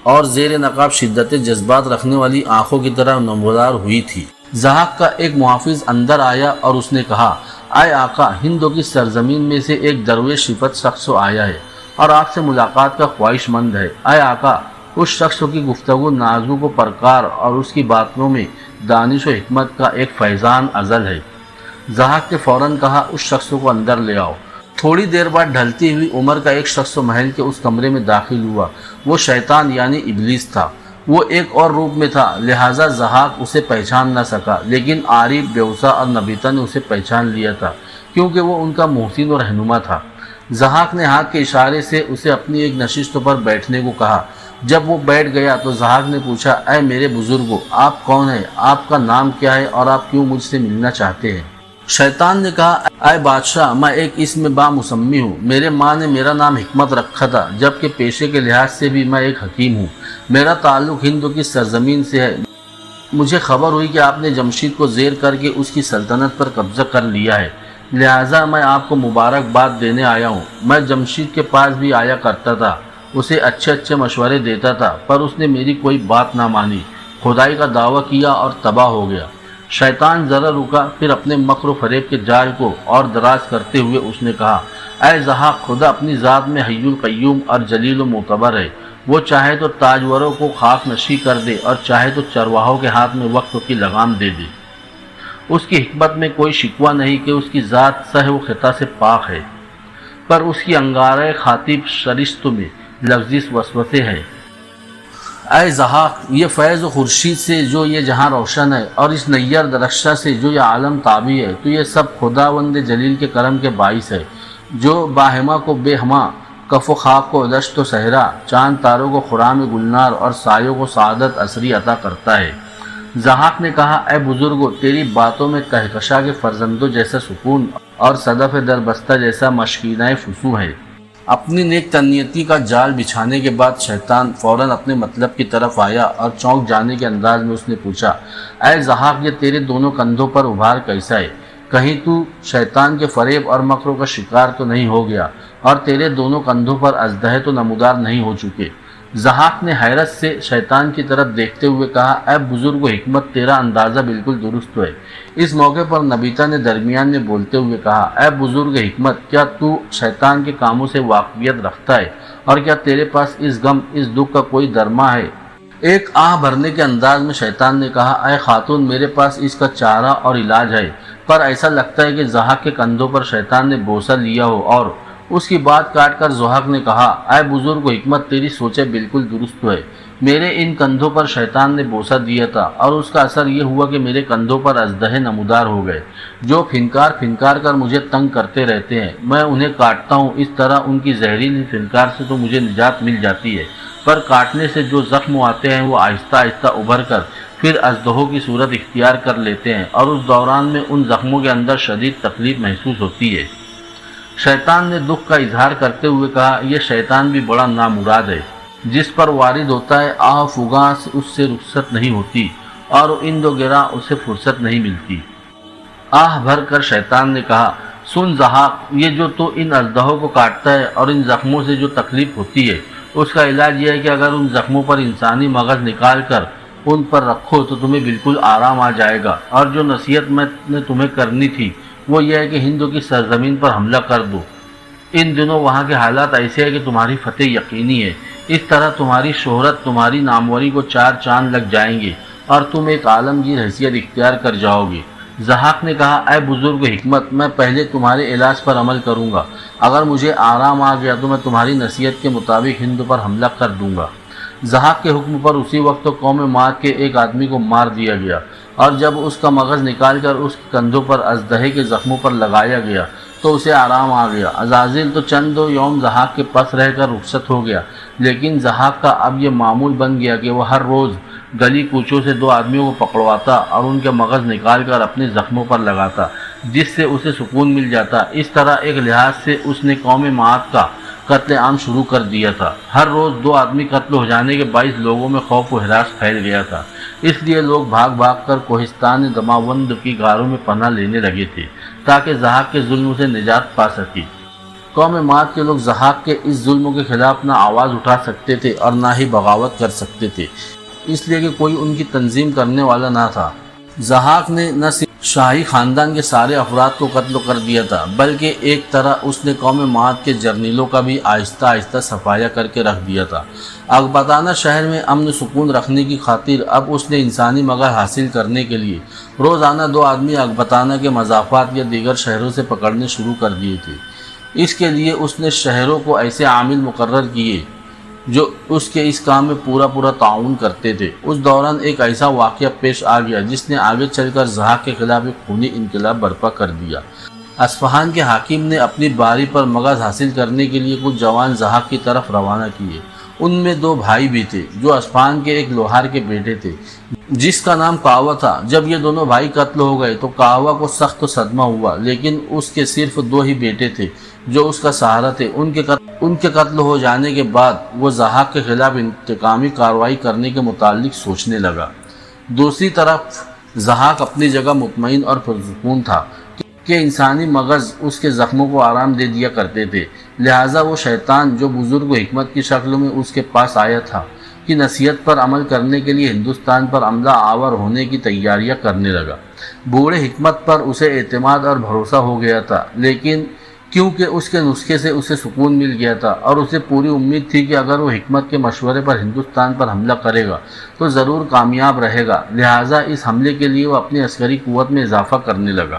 اور زیر نقاب شدت جذبات رکھنے والی آنکھوں کی طرح نمودار ہوئی تھی، ضحاک کا ایک محافظ اندر آیا اور اس نے کہا، اے آقا، ہندوں کی سرزمین میں سے ایک درویش صفت شخص آیا ہے اور آپ سے ملاقات کا خواہش مند ہے۔ اے آقا، اس شخص کی گفتگو نازک و پرکار اور اس کی باتوں میں دانش و حکمت کا ایک فیضان ازل ہے۔ ضحاک نے فوراً کہا، اس شخص کو اندر لے آؤ۔ تھوڑی دیر بعد ڈھلتی ہوئی عمر کا ایک شخص محل کے اس کمرے میں داخل ہوا۔ وہ شیطان یعنی ابلیس تھا۔ وہ ایک اور روپ میں تھا، لہٰذا ضحاک اسے پہچان نہ سکا، لیکن عارف، بیوسا اور نبیتا نے اسے پہچان لیا تھا کیونکہ وہ ان کا محسن و رہنما تھا۔ ضحاک نے ہاتھ کے اشارے سے اسے اپنی ایک نشست پر بیٹھنے کو کہا۔ جب وہ بیٹھ گیا تو ضحاک نے پوچھا، اے میرے بزرگو، آپ کون ہیں؟ آپ کا نام کیا ہے اور آپ کیوں مجھ سے ملنا چاہتے ہیں؟ شیطان نے کہا، اے بادشاہ، میں ایک اسم با مسمی ہوں۔ میرے ماں نے میرا نام حکمت رکھا تھا، جبکہ پیشے کے لحاظ سے بھی میں ایک حکیم ہوں۔ میرا تعلق ہندوں کی سرزمین سے ہے۔ مجھے خبر ہوئی کہ آپ نے جمشید کو زیر کر کے اس کی سلطنت پر قبضہ کر لیا ہے، لہٰذا میں آپ کو مبارکباد دینے آیا ہوں۔ میں جمشید کے پاس بھی آیا کرتا تھا، اسے اچھے مشورے دیتا تھا، پر اس نے میری کوئی بات نہ مانی، خدائی کا دعویٰ کیا اور تباہ ہو گیا۔ شیطان ذرا رکا، پھر اپنے مکر و فریب کے جال کو اور دراز کرتے ہوئے اس نے کہا، اے ضحاک، خدا اپنی ذات میں حی القیوم اور جلیل و معتبر ہے۔ وہ چاہے تو تاجوروں کو خاک نشی کر دے اور چاہے تو چرواہوں کے ہاتھ میں وقت کی لگام دے دے۔ اس کی حکمت میں کوئی شکوہ نہیں کہ اس کی ذات سہ و خطا سے پاک ہے، پر اس کی انگارہ خاطب شرست میں لفظی وسوسے ہے۔ اے ضحاک، یہ فیض و خورشید سے جو یہ جہاں روشن ہے اور اس نیر درخشاں سے جو یہ عالم تابع ہے، تو یہ سب خداوند جلیل کے کرم کے باعث ہے، جو باہما کو بے ہما، کف و خاک کو دشت و صحرا، چاند تاروں کو خرام گلنار اور سایوں کو سعادت عصری عطا کرتا ہے۔ ضحاک نے کہا، اے بزرگو، تیری باتوں میں کہکشاں کے فرزندوں جیسا سکون اور صدف دربستہ جیسا مشکینہ فسو ہے۔ اپنی نیک تنیتی کا جال بچھانے کے بعد شیطان فوراً اپنے مطلب کی طرف آیا اور چونک جانے کے انداز میں اس نے پوچھا، اے زحاق، یہ تیرے دونوں کندھوں پر ابھار کیسا ہے؟ کہیں تو شیطان کے فریب اور مکروں کا شکار تو نہیں ہو گیا اور تیرے دونوں کندھوں پر اژدہے تو نمودار نہیں ہو چکے؟ زحاق نے حیرت سے شیطان کی طرف دیکھتے ہوئے کہا، اے بزرگ و حکمت، تیرا اندازہ بالکل درست ہے۔ اس موقع پر نبیتا نے درمیان میں بولتے ہوئے کہا، اے بزرگ حکمت، کیا تو شیطان کے کاموں سے واقفیت رکھتا ہے اور کیا تیرے پاس اس غم، اس دکھ کا کوئی درما ہے؟ ایک آہ بھرنے کے انداز میں شیطان نے کہا، اے خاتون، میرے پاس اس کا چارہ اور علاج ہے، پر ایسا لگتا ہے کہ زحاق کے کندھوں پر شیطان نے بوسہ لیا ہو۔ اور اس کی بات کاٹ کر زحاق نے کہا، اے بزرگ و حکمت، تیری سوچیں بالکل درست ہے۔ میرے ان کندھوں پر شیطان نے بوسہ دیا تھا اور اس کا اثر یہ ہوا کہ میرے کندھوں پر اژدہے نمودار ہو گئے جو پھنکار کر مجھے تنگ کرتے رہتے ہیں۔ میں انہیں کاٹتا ہوں، اس طرح ان کی زہریلی پھنکار سے تو مجھے نجات مل جاتی ہے، پر کاٹنے سے جو زخم آتے ہیں وہ آہستہ آہستہ ابھر کر پھر اژدہوں کی صورت اختیار کر لیتے ہیں اور اس دوران میں ان زخموں کے اندر شدید تکلیف محسوس ہوتی ہے۔ شیطان نے دکھ کا اظہار کرتے ہوئے کہا، یہ شیطان بھی بڑا نامراد ہے، جس پر وارد ہوتا ہے آہ فغاں اس سے رخصت نہیں ہوتی اور اند و گراں اسے فرصت نہیں ملتی۔ آہ بھر کر شیطان نے کہا، سن زحاق، یہ جو تو ان اژدہوں کو کاٹتا ہے اور ان زخموں سے جو تکلیف ہوتی ہے، اس کا علاج یہ ہے کہ اگر ان زخموں پر انسانی مغز نکال کر ان پر رکھو تو تمہیں بالکل آرام آ جائے گا۔ اور جو نصیحت میں نے تمہیں کرنی تھی وہ یہ ہے کہ ہند کی سرزمین پر حملہ کر دو۔ ان دنوں وہاں کے حالات ایسے ہیں کہ تمہاری فتح یقینی ہے۔ اس طرح تمہاری شہرت، تمہاری ناموری کو 4 چاند لگ جائیں گے اور تم ایک عالمگیر حیثیت اختیار کر جاؤ گے۔ زحاق نے کہا، اے بزرگ حکمت، میں پہلے تمہارے علاج پر عمل کروں گا۔ اگر مجھے آرام آ گیا تو میں تمہاری نصیحت کے مطابق ہند پر حملہ کر دوں گا۔ زحاق کے حکم پر اسی وقت قوم ماد کے ایک آدمی کو مار دیا گیا اور جب اس کا مغز نکال کر اس کے کندھوں پر اژدہے کے زخموں پر لگایا گیا تو اسے آرام آ گیا۔ عزازیل تو چند 2 یوم زحاق کے پاس رہ کر رخصت ہو گیا، لیکن زحاق کا اب یہ معمول بن گیا کہ وہ ہر روز گلی کوچوں سے 2 آدمیوں کو پکڑواتا اور ان کے مغز نکال کر اپنے زخموں پر لگاتا، جس سے اسے سکون مل جاتا۔ اس طرح ایک لحاظ سے اس نے قوم ماد کا قتل عام شروع کر دیا تھا۔ ہر روز 2 آدمی قتل ہو جانے کے باعث لوگوں میں خوف و ہراس پھیل گیا تھا، اس لیے لوگ بھاگ کر کوہستان دماوند کی غاروں میں پناہ لینے لگے تھے تاکہ زحاق کے ظلم سے نجات پا سکے۔ قوم ماد کے لوگ زحاق کے اس ظلم کے خلاف نہ آواز اٹھا سکتے تھے اور نہ ہی بغاوت کر سکتے تھے، اس لیے کہ کوئی ان کی تنظیم کرنے والا نہ تھا۔ زحاق نے نہ صرف شاہی خاندان کے سارے افراد کو قتل کر دیا تھا بلکہ ایک طرح اس نے قوم ماد کے جرنیلوں کا بھی آہستہ آہستہ صفایا کر کے رکھ دیا تھا۔ اکبتانہ شہر میں امن و سکون رکھنے کی خاطر اب اس نے انسانی مغز حاصل کرنے کے لیے روزانہ 2 آدمی اکبتانہ کے مضافات یا دیگر شہروں سے پکڑنے شروع کر دیے تھے۔ اس کے لیے اس نے شہروں کو ایسے عامل مقرر کیے جو اس کے اس کام میں پورا تعاون کرتے تھے۔ اس دوران ایک ایسا واقعہ پیش آ گیا جس نے آگے چل کر زحاق کے خلاف ایک خونی انقلاب برپا کر دیا۔ اصفہان کے حاکم نے اپنی باری پر مغز حاصل کرنے کے لیے کچھ جوان زحاق کی طرف روانہ کیے۔ ان میں 2 بھائی بھی تھے جو اصفہان کے ایک لوہار کے بیٹے تھے جس کا نام کاوا تھا۔ جب یہ دونوں بھائی قتل ہو گئے تو کاوا کو سخت صدمہ ہوا، لیکن اس کے صرف 2 ہی بیٹے تھے جو اس کا سہارا تھے۔ ان کے قتل ہو جانے کے بعد وہ زحاق کے خلاف انتقامی کارروائی کرنے کے متعلق سوچنے لگا۔ دوسری طرف زحاق اپنی جگہ مطمئن اور پرسکون تھا کہ انسانی مغز اس کے زخموں کو آرام دے دیا کرتے تھے، لہٰذا وہ شیطان جو بزرگ و حکمت کی شکل میں اس کے پاس آیا تھا کی نصیحت پر عمل کرنے کے لیے ہندوستان پر عملہ آور ہونے کی تیاریاں کرنے لگا۔ بوڑھے حکمت پر اسے اعتماد اور بھروسہ ہو گیا تھا، لیکن کیونکہ اس کے نسخے سے اسے سکون مل گیا تھا اور اسے پوری امید تھی کہ اگر وہ حکمت کے مشورے پر ہندوستان پر حملہ کرے گا تو ضرور کامیاب رہے گا، لہٰذا اس حملے کے لیے وہ اپنی عسکری قوت میں اضافہ کرنے لگا۔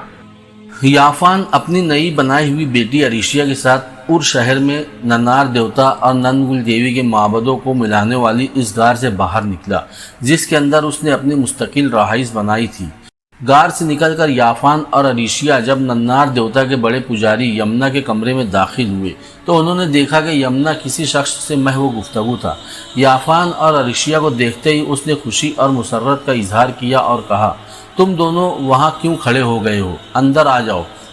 یافان اپنی نئی بنائی ہوئی بیٹی اریشیا کے ساتھ ار شہر میں ننار دیوتا اور ننگل دیوی کے معبدوں کو ملانے والی اس غار سے باہر نکلا جس کے اندر اس نے اپنی مستقل رہائش بنائی تھی۔ غار سے نکل کر یافان اور اریشیا جب ننار دیوتا کے بڑے پجاری یمنا کے کمرے میں داخل ہوئے تو انہوں نے دیکھا کہ یمنا کسی شخص سے محو گفتگو تھا۔ یافان اور اریشیا کو دیکھتے ہی اس نے خوشی اور مسرت کا اظہار کیا اور کہا، تم دونوں وہاں کیوں کھڑے ہو گئے ہو؟ اندر آ جاؤ۔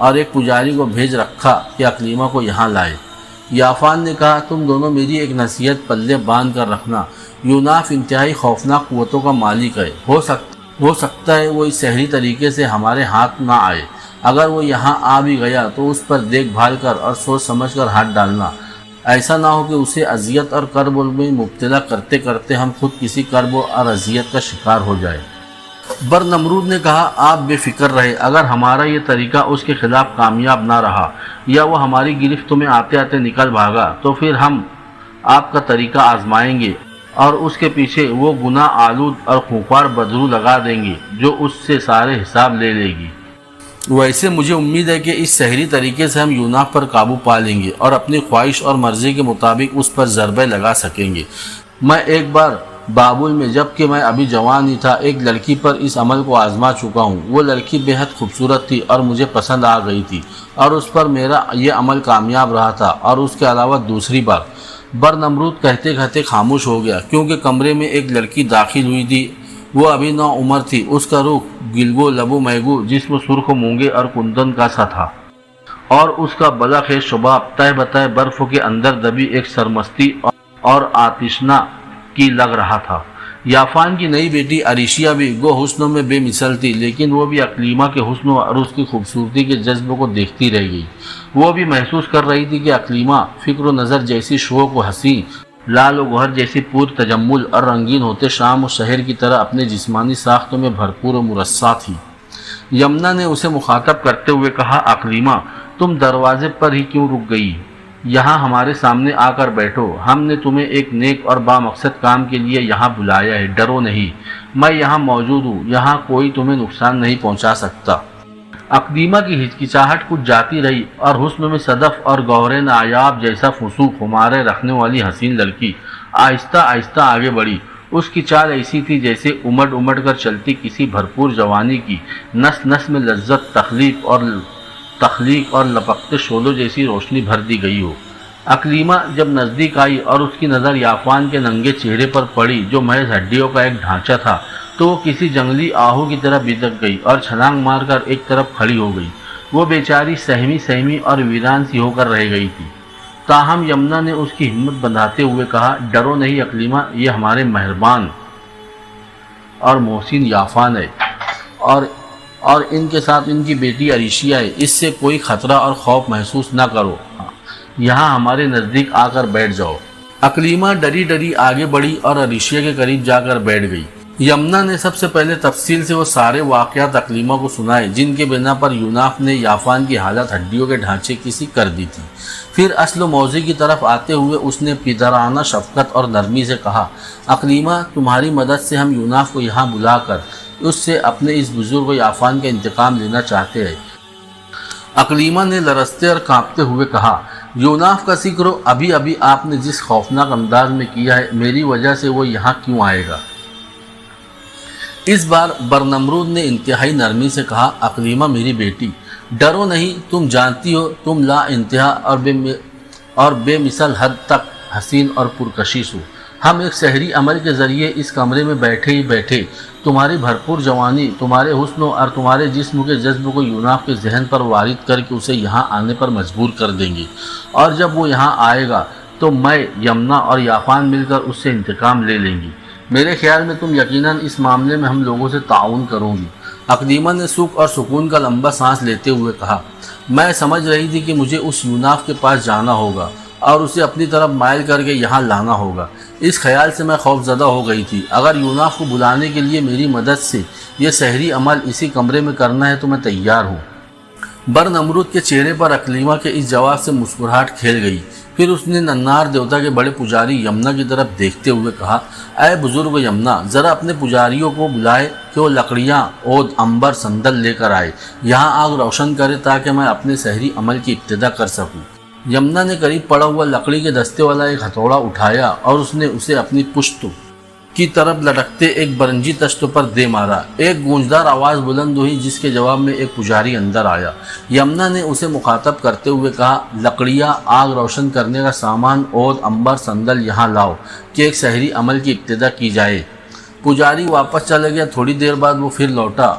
اور ایک پجاری کو بھیج رکھا کہ اقلیمہ کو یہاں لائے۔ یافان نے کہا تم دونوں میری ایک نصیحت پلے باندھ کر رکھنا، یوناف انتہائی خوفناک قوتوں کا مالک ہے، ہو سکتا ہے وہ اس سحری طریقے سے ہمارے ہاتھ نہ آئے۔ اگر وہ یہاں آ بھی گیا تو اس پر دیکھ بھال کر اور سوچ سمجھ کر ہاتھ ڈالنا، ایسا نہ ہو کہ اسے اذیت اور کرب میں مبتلا کرتے کرتے ہم خود کسی کرب اور اذیت کا شکار ہو جائے۔ برنمرود نے کہا آپ بے فکر رہے، اگر ہمارا یہ طریقہ اس کے خلاف کامیاب نہ رہا یا وہ ہماری گرفت میں آتے آتے نکل بھاگا تو پھر ہم آپ کا طریقہ آزمائیں گے اور اس کے پیچھے وہ گناہ آلود اور خونخوار بدرو لگا دیں گے جو اس سے سارے حساب لے لے گی۔ ویسے مجھے امید ہے کہ اس سحری طریقے سے ہم یوناف پر قابو پا لیں گے اور اپنی خواہش اور مرضی کے مطابق اس پر ضربے لگا سکیں گے۔ میں ایک بار بابل میں جب کہ میں ابھی جوان ہی تھا ایک لڑکی پر اس عمل کو آزما چکا ہوں۔ وہ لڑکی بے حد خوبصورت تھی اور مجھے پسند آ گئی تھی اور اس پر میرا یہ عمل کامیاب رہا تھا۔ اور اس کے علاوہ دوسری بار برنمرود کہتے کہتے خاموش ہو گیا کیونکہ کمرے میں ایک لڑکی داخل ہوئی تھی۔ وہ ابھی نو عمر تھی، اس کا رخ گلگو لبو میگو جسم سرخ مونگے اور کندن کا سا تھا اور اس کا بلا خیز شباب تہ بتہ برف کے اندر دبی ایک سرمستی اور آتشنا کی لگ رہا تھا۔ یافان کی نئی بیٹی عریشیا بھی گو حسنوں میں بے مثل تھی، لیکن وہ بھی اقلیمہ کے حسن اور اس کی خوبصورتی کے جذب کو دیکھتی رہ گئی۔ وہ بھی محسوس کر رہی تھی کہ اقلیمہ فکر و نظر جیسی شوق و حسین، لال و گوہر جیسی پور تجمل اور رنگین ہوتے شام و شہر کی طرح اپنے جسمانی ساختوں میں بھرپور و مرصع تھی۔ یمنا نے اسے مخاطب کرتے ہوئے کہا اقلیمہ تم دروازے پر ہی کیوں رک گئی؟ یہاں ہمارے سامنے آ کر بیٹھو، ہم نے تمہیں ایک نیک اور بامقصد کام کے لیے یہاں بلایا ہے، ڈرو نہیں، میں یہاں موجود ہوں، یہاں کوئی تمہیں نقصان نہیں پہنچا سکتا۔ اقلیمہ کی ہچکچاہٹ کچھ جاتی رہی اور حسن میں صدف اور گوہر نایاب جیسا فسوق خمارے رکھنے والی حسین لڑکی آہستہ آہستہ آگے بڑھی۔ اس کی چال ایسی تھی جیسے امڑ امڑ کر چلتی کسی بھرپور جوانی کی نس نس میں لذت تخلیق اور لپکتے شعلوں جیسی روشنی بھر دی گئی ہو۔ اقلیمہ جب نزدیک آئی اور اس کی نظر یافان کے ننگے چہرے پر پڑی جو محض ہڈیوں کا ایک ڈھانچہ تھا تو وہ کسی جنگلی آہو کی طرح بھٹک گئی اور چھلانگ مار کر ایک طرف کھڑی ہو گئی۔ وہ بیچاری سہمی اور ویران سی ہو کر رہ گئی تھی۔ تاہم یمنا نے اس کی ہمت بندھاتے ہوئے کہا ڈرو نہیں اقلیمہ، یہ ہمارے مہربان اور محسن یافان ہے اور ان کے ساتھ ان کی بیٹی عریشیا ہے، اس سے کوئی خطرہ اور خوف محسوس نہ کرو، یہاں ہمارے نزدیک آ کر بیٹھ جاؤ۔ اقلیمہ ڈری ڈری آگے بڑھی اور عریشیا کے قریب جا کر بیٹھ گئی۔ یمنا نے سب سے پہلے تفصیل سے وہ سارے واقعات اقلیمہ کو سنائے جن کے بنا پر یوناف نے یافان کی حالت ہڈیوں کے ڈھانچے کی سی کر دی تھی۔ پھر اصل و موضوع کی طرف آتے ہوئے اس نے پدرانہ شفقت اور نرمی سے کہا اقلیمہ تمہاری مدد سے ہم یوناف کو یہاں بلا کر اس سے اپنے اس بزرگ یافان کا انتقام لینا چاہتے ہیں۔ اقلیمہ نے لرزتے اور کانپتے ہوئے کہا یوناف کا ذکر ابھی ابھی آپ نے جس خوفناک انداز میں کیا ہے، میری وجہ سے وہ یہاں کیوں آئے گا؟ اس بار برنمرود نے انتہائی نرمی سے کہا اقلیمہ میری بیٹی، ڈرو نہیں، تم جانتی ہو تم لا انتہا اور بے مثل حد تک حسین اور پرکشش ہو۔ ہم ایک سحری عمل کے ذریعے اس کمرے میں بیٹھے تمہاری بھرپور جوانی، تمہارے حسن اور تمہارے جسم کے جذب کو یوناف کے ذہن پر وارد کر کے اسے یہاں آنے پر مجبور کر دیں گے، اور جب وہ یہاں آئے گا تو میں، یمنا اور یافان مل کر اس سے انتقام لے لیں گی۔ میرے خیال میں تم یقیناً اس معاملے میں ہم لوگوں سے تعاون کرو گی۔ اقلیمہ نے سکھ اور سکون کا لمبا سانس لیتے ہوئے کہا میں سمجھ رہی تھی کہ مجھے اس یوناف کے پاس جانا ہوگا اور اسے اپنی طرف مائل کر کے یہاں لانا ہوگا۔ اس خیال سے میں خوف زدہ ہو گئی تھی۔ اگر یوناف کو بلانے کے لیے میری مدد سے یہ سحری عمل اسی کمرے میں کرنا ہے تو میں تیار ہوں۔ برنمرود کے چہرے پر اقلیمہ کے اس جواب سے مسکراہٹ کھیل گئی۔ پھر اس نے ننار دیوتا کے بڑے پجاری یمنا کی طرف دیکھتے ہوئے کہا اے بزرگ یمنا، ذرا اپنے پجاریوں کو بلائے کہ وہ لکڑیاں، عود، عنبر، صندل لے کر آئے، یہاں آگ روشن کرے تاکہ میں اپنے سحری عمل کی ابتدا کر سکوں۔ یمنا نے قریب پڑا ہوا لکڑی کے دستے والا ایک ہتھوڑا اٹھایا اور اس نے اسے اپنی پشت کی طرف لٹکتے ایک برنجی تشت پر دے مارا۔ ایک گونجدار آواز بلند ہوئی جس کے جواب میں ایک پجاری اندر آیا۔ یمنا نے اسے مخاطب کرتے ہوئے کہا لکڑیاں، آگ روشن کرنے کا سامان، عود، عنبر، صندل یہاں لاؤ کہ ایک سحری عمل کی ابتدا کی جائے۔ پجاری واپس چلا گیا۔ تھوڑی دیر بعد وہ پھر لوٹا،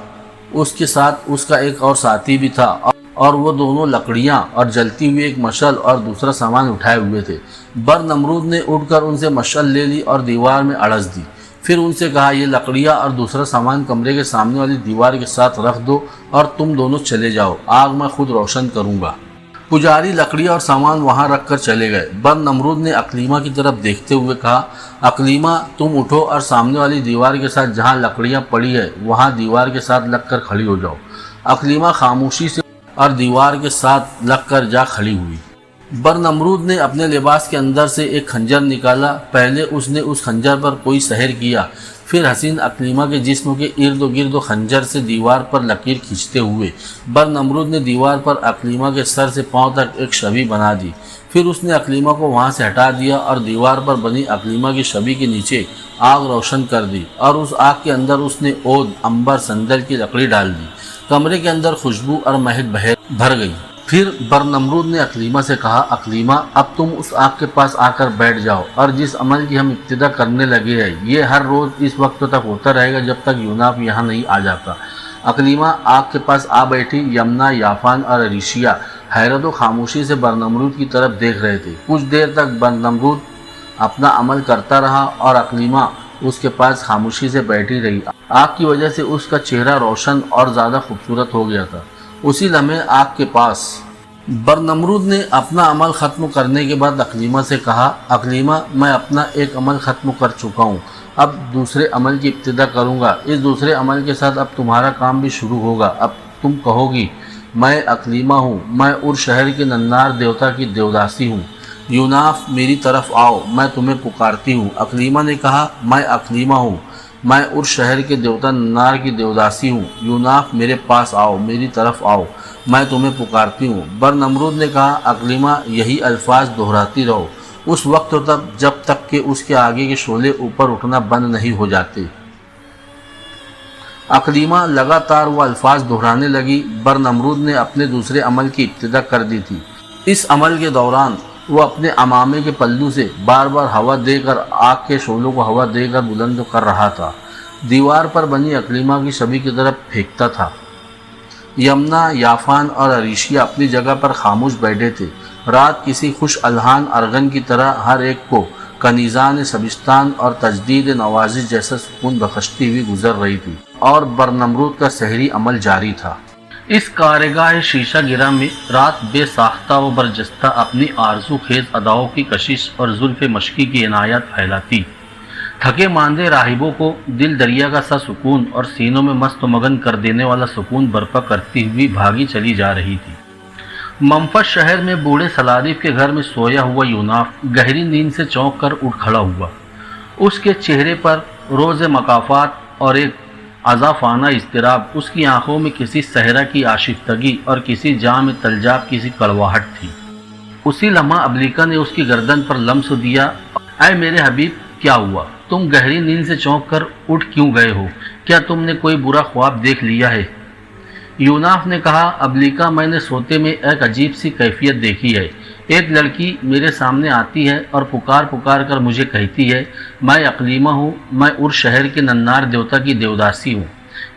اس کے ساتھ اس کا ایک اور ساتھی بھی تھا اور وہ دونوں لکڑیاں اور جلتی ہوئی ایک مشعل اور دوسرا سامان اٹھائے ہوئے تھے۔ برنمرود نے اٹھ کر ان سے مشعل لے لی اور دیوار میں اڑس دی۔ پھر ان سے کہا، یہ لکڑیاں اور دوسرا سامان کمرے کے سامنے والی دیوار کے ساتھ رکھ دو اور تم دونوں چلے جاؤ، آگ میں خود روشن کروں گا۔ پجاری لکڑیاں اور سامان وہاں رکھ کر چلے گئے۔ برنمرود نے اقلیمہ کی طرف دیکھتے ہوئے کہا، اقلیمہ تم اٹھو اور سامنے والی دیوار کے ساتھ جہاں لکڑیاں پڑی ہے وہاں دیوار کے ساتھ لگ کر کھڑی ہو جاؤ۔ اقلیمہ خاموشی سے اور دیوار کے ساتھ لگ کر جا کھڑی ہوئی۔ برنمرود نے اپنے لباس کے اندر سے ایک خنجر نکالا۔ پہلے اس نے اس خنجر پر کوئی سحر کیا، پھر حسین اقلیمہ کے جسم کے ارد گرد خنجر سے دیوار پر لکیر کھینچتے ہوئے برنمرود نے دیوار پر اقلیمہ کے سر سے پاؤں تک ایک شبیہ بنا دی۔ پھر اس نے اقلیمہ کو وہاں سے ہٹا دیا اور دیوار پر بنی اقلیمہ کی شبیہ کے نیچے آگ روشن کر دی، اور اس آگ کے اندر اس نے عود، عنبر، سندل کی لکڑی ڈال دی۔ کمرے کے اندر خوشبو اور مہک بھر گئی۔ پھر برنمرود نے اقلیمہ سے کہا، اقلیمہ اب تم اس آگ کے پاس آ کر بیٹھ جاؤ، اور جس عمل کی ہم ابتدا کرنے لگے ہیں یہ ہر روز اس وقت تک ہوتا رہے گا جب تک یوناف یہاں نہیں آ جاتا۔ اقلیمہ آگ کے پاس آ بیٹھی۔ یمنا، یافان اور عریشیہ حیرت و خاموشی سے برنمرود کی طرف دیکھ رہے تھے۔ کچھ دیر تک برنمرود اپنا عمل کرتا رہا اور اقلیمہ اس کے پاس خاموشی سے بیٹھی رہی۔ آگ کی وجہ سے اس کا چہرہ روشن اور زیادہ خوبصورت ہو گیا تھا۔ اسی لمحے آگ کے پاس برنمرود نے اپنا عمل ختم کرنے کے بعد اقلیمہ سے کہا، اقلیمہ میں اپنا ایک عمل ختم کر چکا ہوں، اب دوسرے عمل کی ابتدا کروں گا۔ اس دوسرے عمل کے ساتھ اب تمہارا کام بھی شروع ہوگا۔ اب تم کہو گی، میں اقلیمہ ہوں، میں ار شہر کے ننار دیوتا کی دیوداسی ہوں، یوناف میری طرف آؤ، میں تمہیں پکارتی ہوں۔ اقلیمہ نے کہا، میں اقلیمہ ہوں، میں ار شہر کے دیوتا ننار کی دیوداسی ہوں، یوناف میرے پاس آؤ، میری طرف آؤ، میں تمہیں پکارتی ہوں۔ برنمرود نے کہا، اقلیمہ یہی الفاظ دہراتی رہو اس وقت تک جب تک کہ اس کے آگے کے شعلے اوپر اٹھنا بند نہیں ہو جاتے۔ اقلیمہ لگاتار وہ الفاظ دہرانے لگی۔ برنمرود نے اپنے دوسرے عمل کی ابتدا کر دی تھی۔ اس عمل کے دوران وہ اپنے عمامے کے پلو سے بار بار ہوا دے کر آگ کے شعلوں کو ہوا دے کر بلند کر رہا تھا، دیوار پر بنی اقلیمہ کی شبیہ کی طرف پھینکتا تھا۔ یمنا، یافان اور عریشیہ اپنی جگہ پر خاموش بیٹھے تھے۔ رات کسی خوش الحان ارغن کی طرح ہر ایک کو کنیزان شبستان اور تجدید نوازش جیسا سکون بخشتی ہوئی گزر رہی تھی، اور برنمرود کا سحری عمل جاری تھا۔ اس کارگاہ شیشہ گرہ میں رات بے ساختہ و برجستہ اپنی آرزو خیز اداؤں کی کشش اور زلف مشکی کی عنایات پھیلاتی، تھکے ماندے راہبوں کو دل دریا کا سا سکون اور سینوں میں مست و مگن کر دینے والا سکون برپا کرتی ہوئی بھاگی چلی جا رہی تھی۔ منفس شہر میں بوڑھے سلاریف کے گھر میں سویا ہوا یوناف گہری نیند سے چونک کر اٹھ کھڑا ہوا۔ اس کے چہرے پر روز مکافات اور ایک عذافانہ اضطراب، اس کی آنکھوں میں کسی صحرا کی آشفتگی اور کسی جام تلجاب کی سی کڑواہٹ تھی۔ اسی لمحہ ابلیکا نے اس کی گردن پر لمس دیا۔ اے میرے حبیب، کیا ہوا؟ تم گہری نیند سے چونک کر اٹھ کیوں گئے ہو؟ کیا تم نے کوئی برا خواب دیکھ لیا ہے؟ یوناف نے کہا، ابلیکا، میں نے سوتے میں ایک عجیب سی کیفیت دیکھی ہے۔ ایک لڑکی میرے سامنے آتی ہے اور پکار پکار کر مجھے کہتی ہے، میں اقلیمہ ہوں، میں ار شہر کے ننار دیوتا کی دیوداسی ہوں،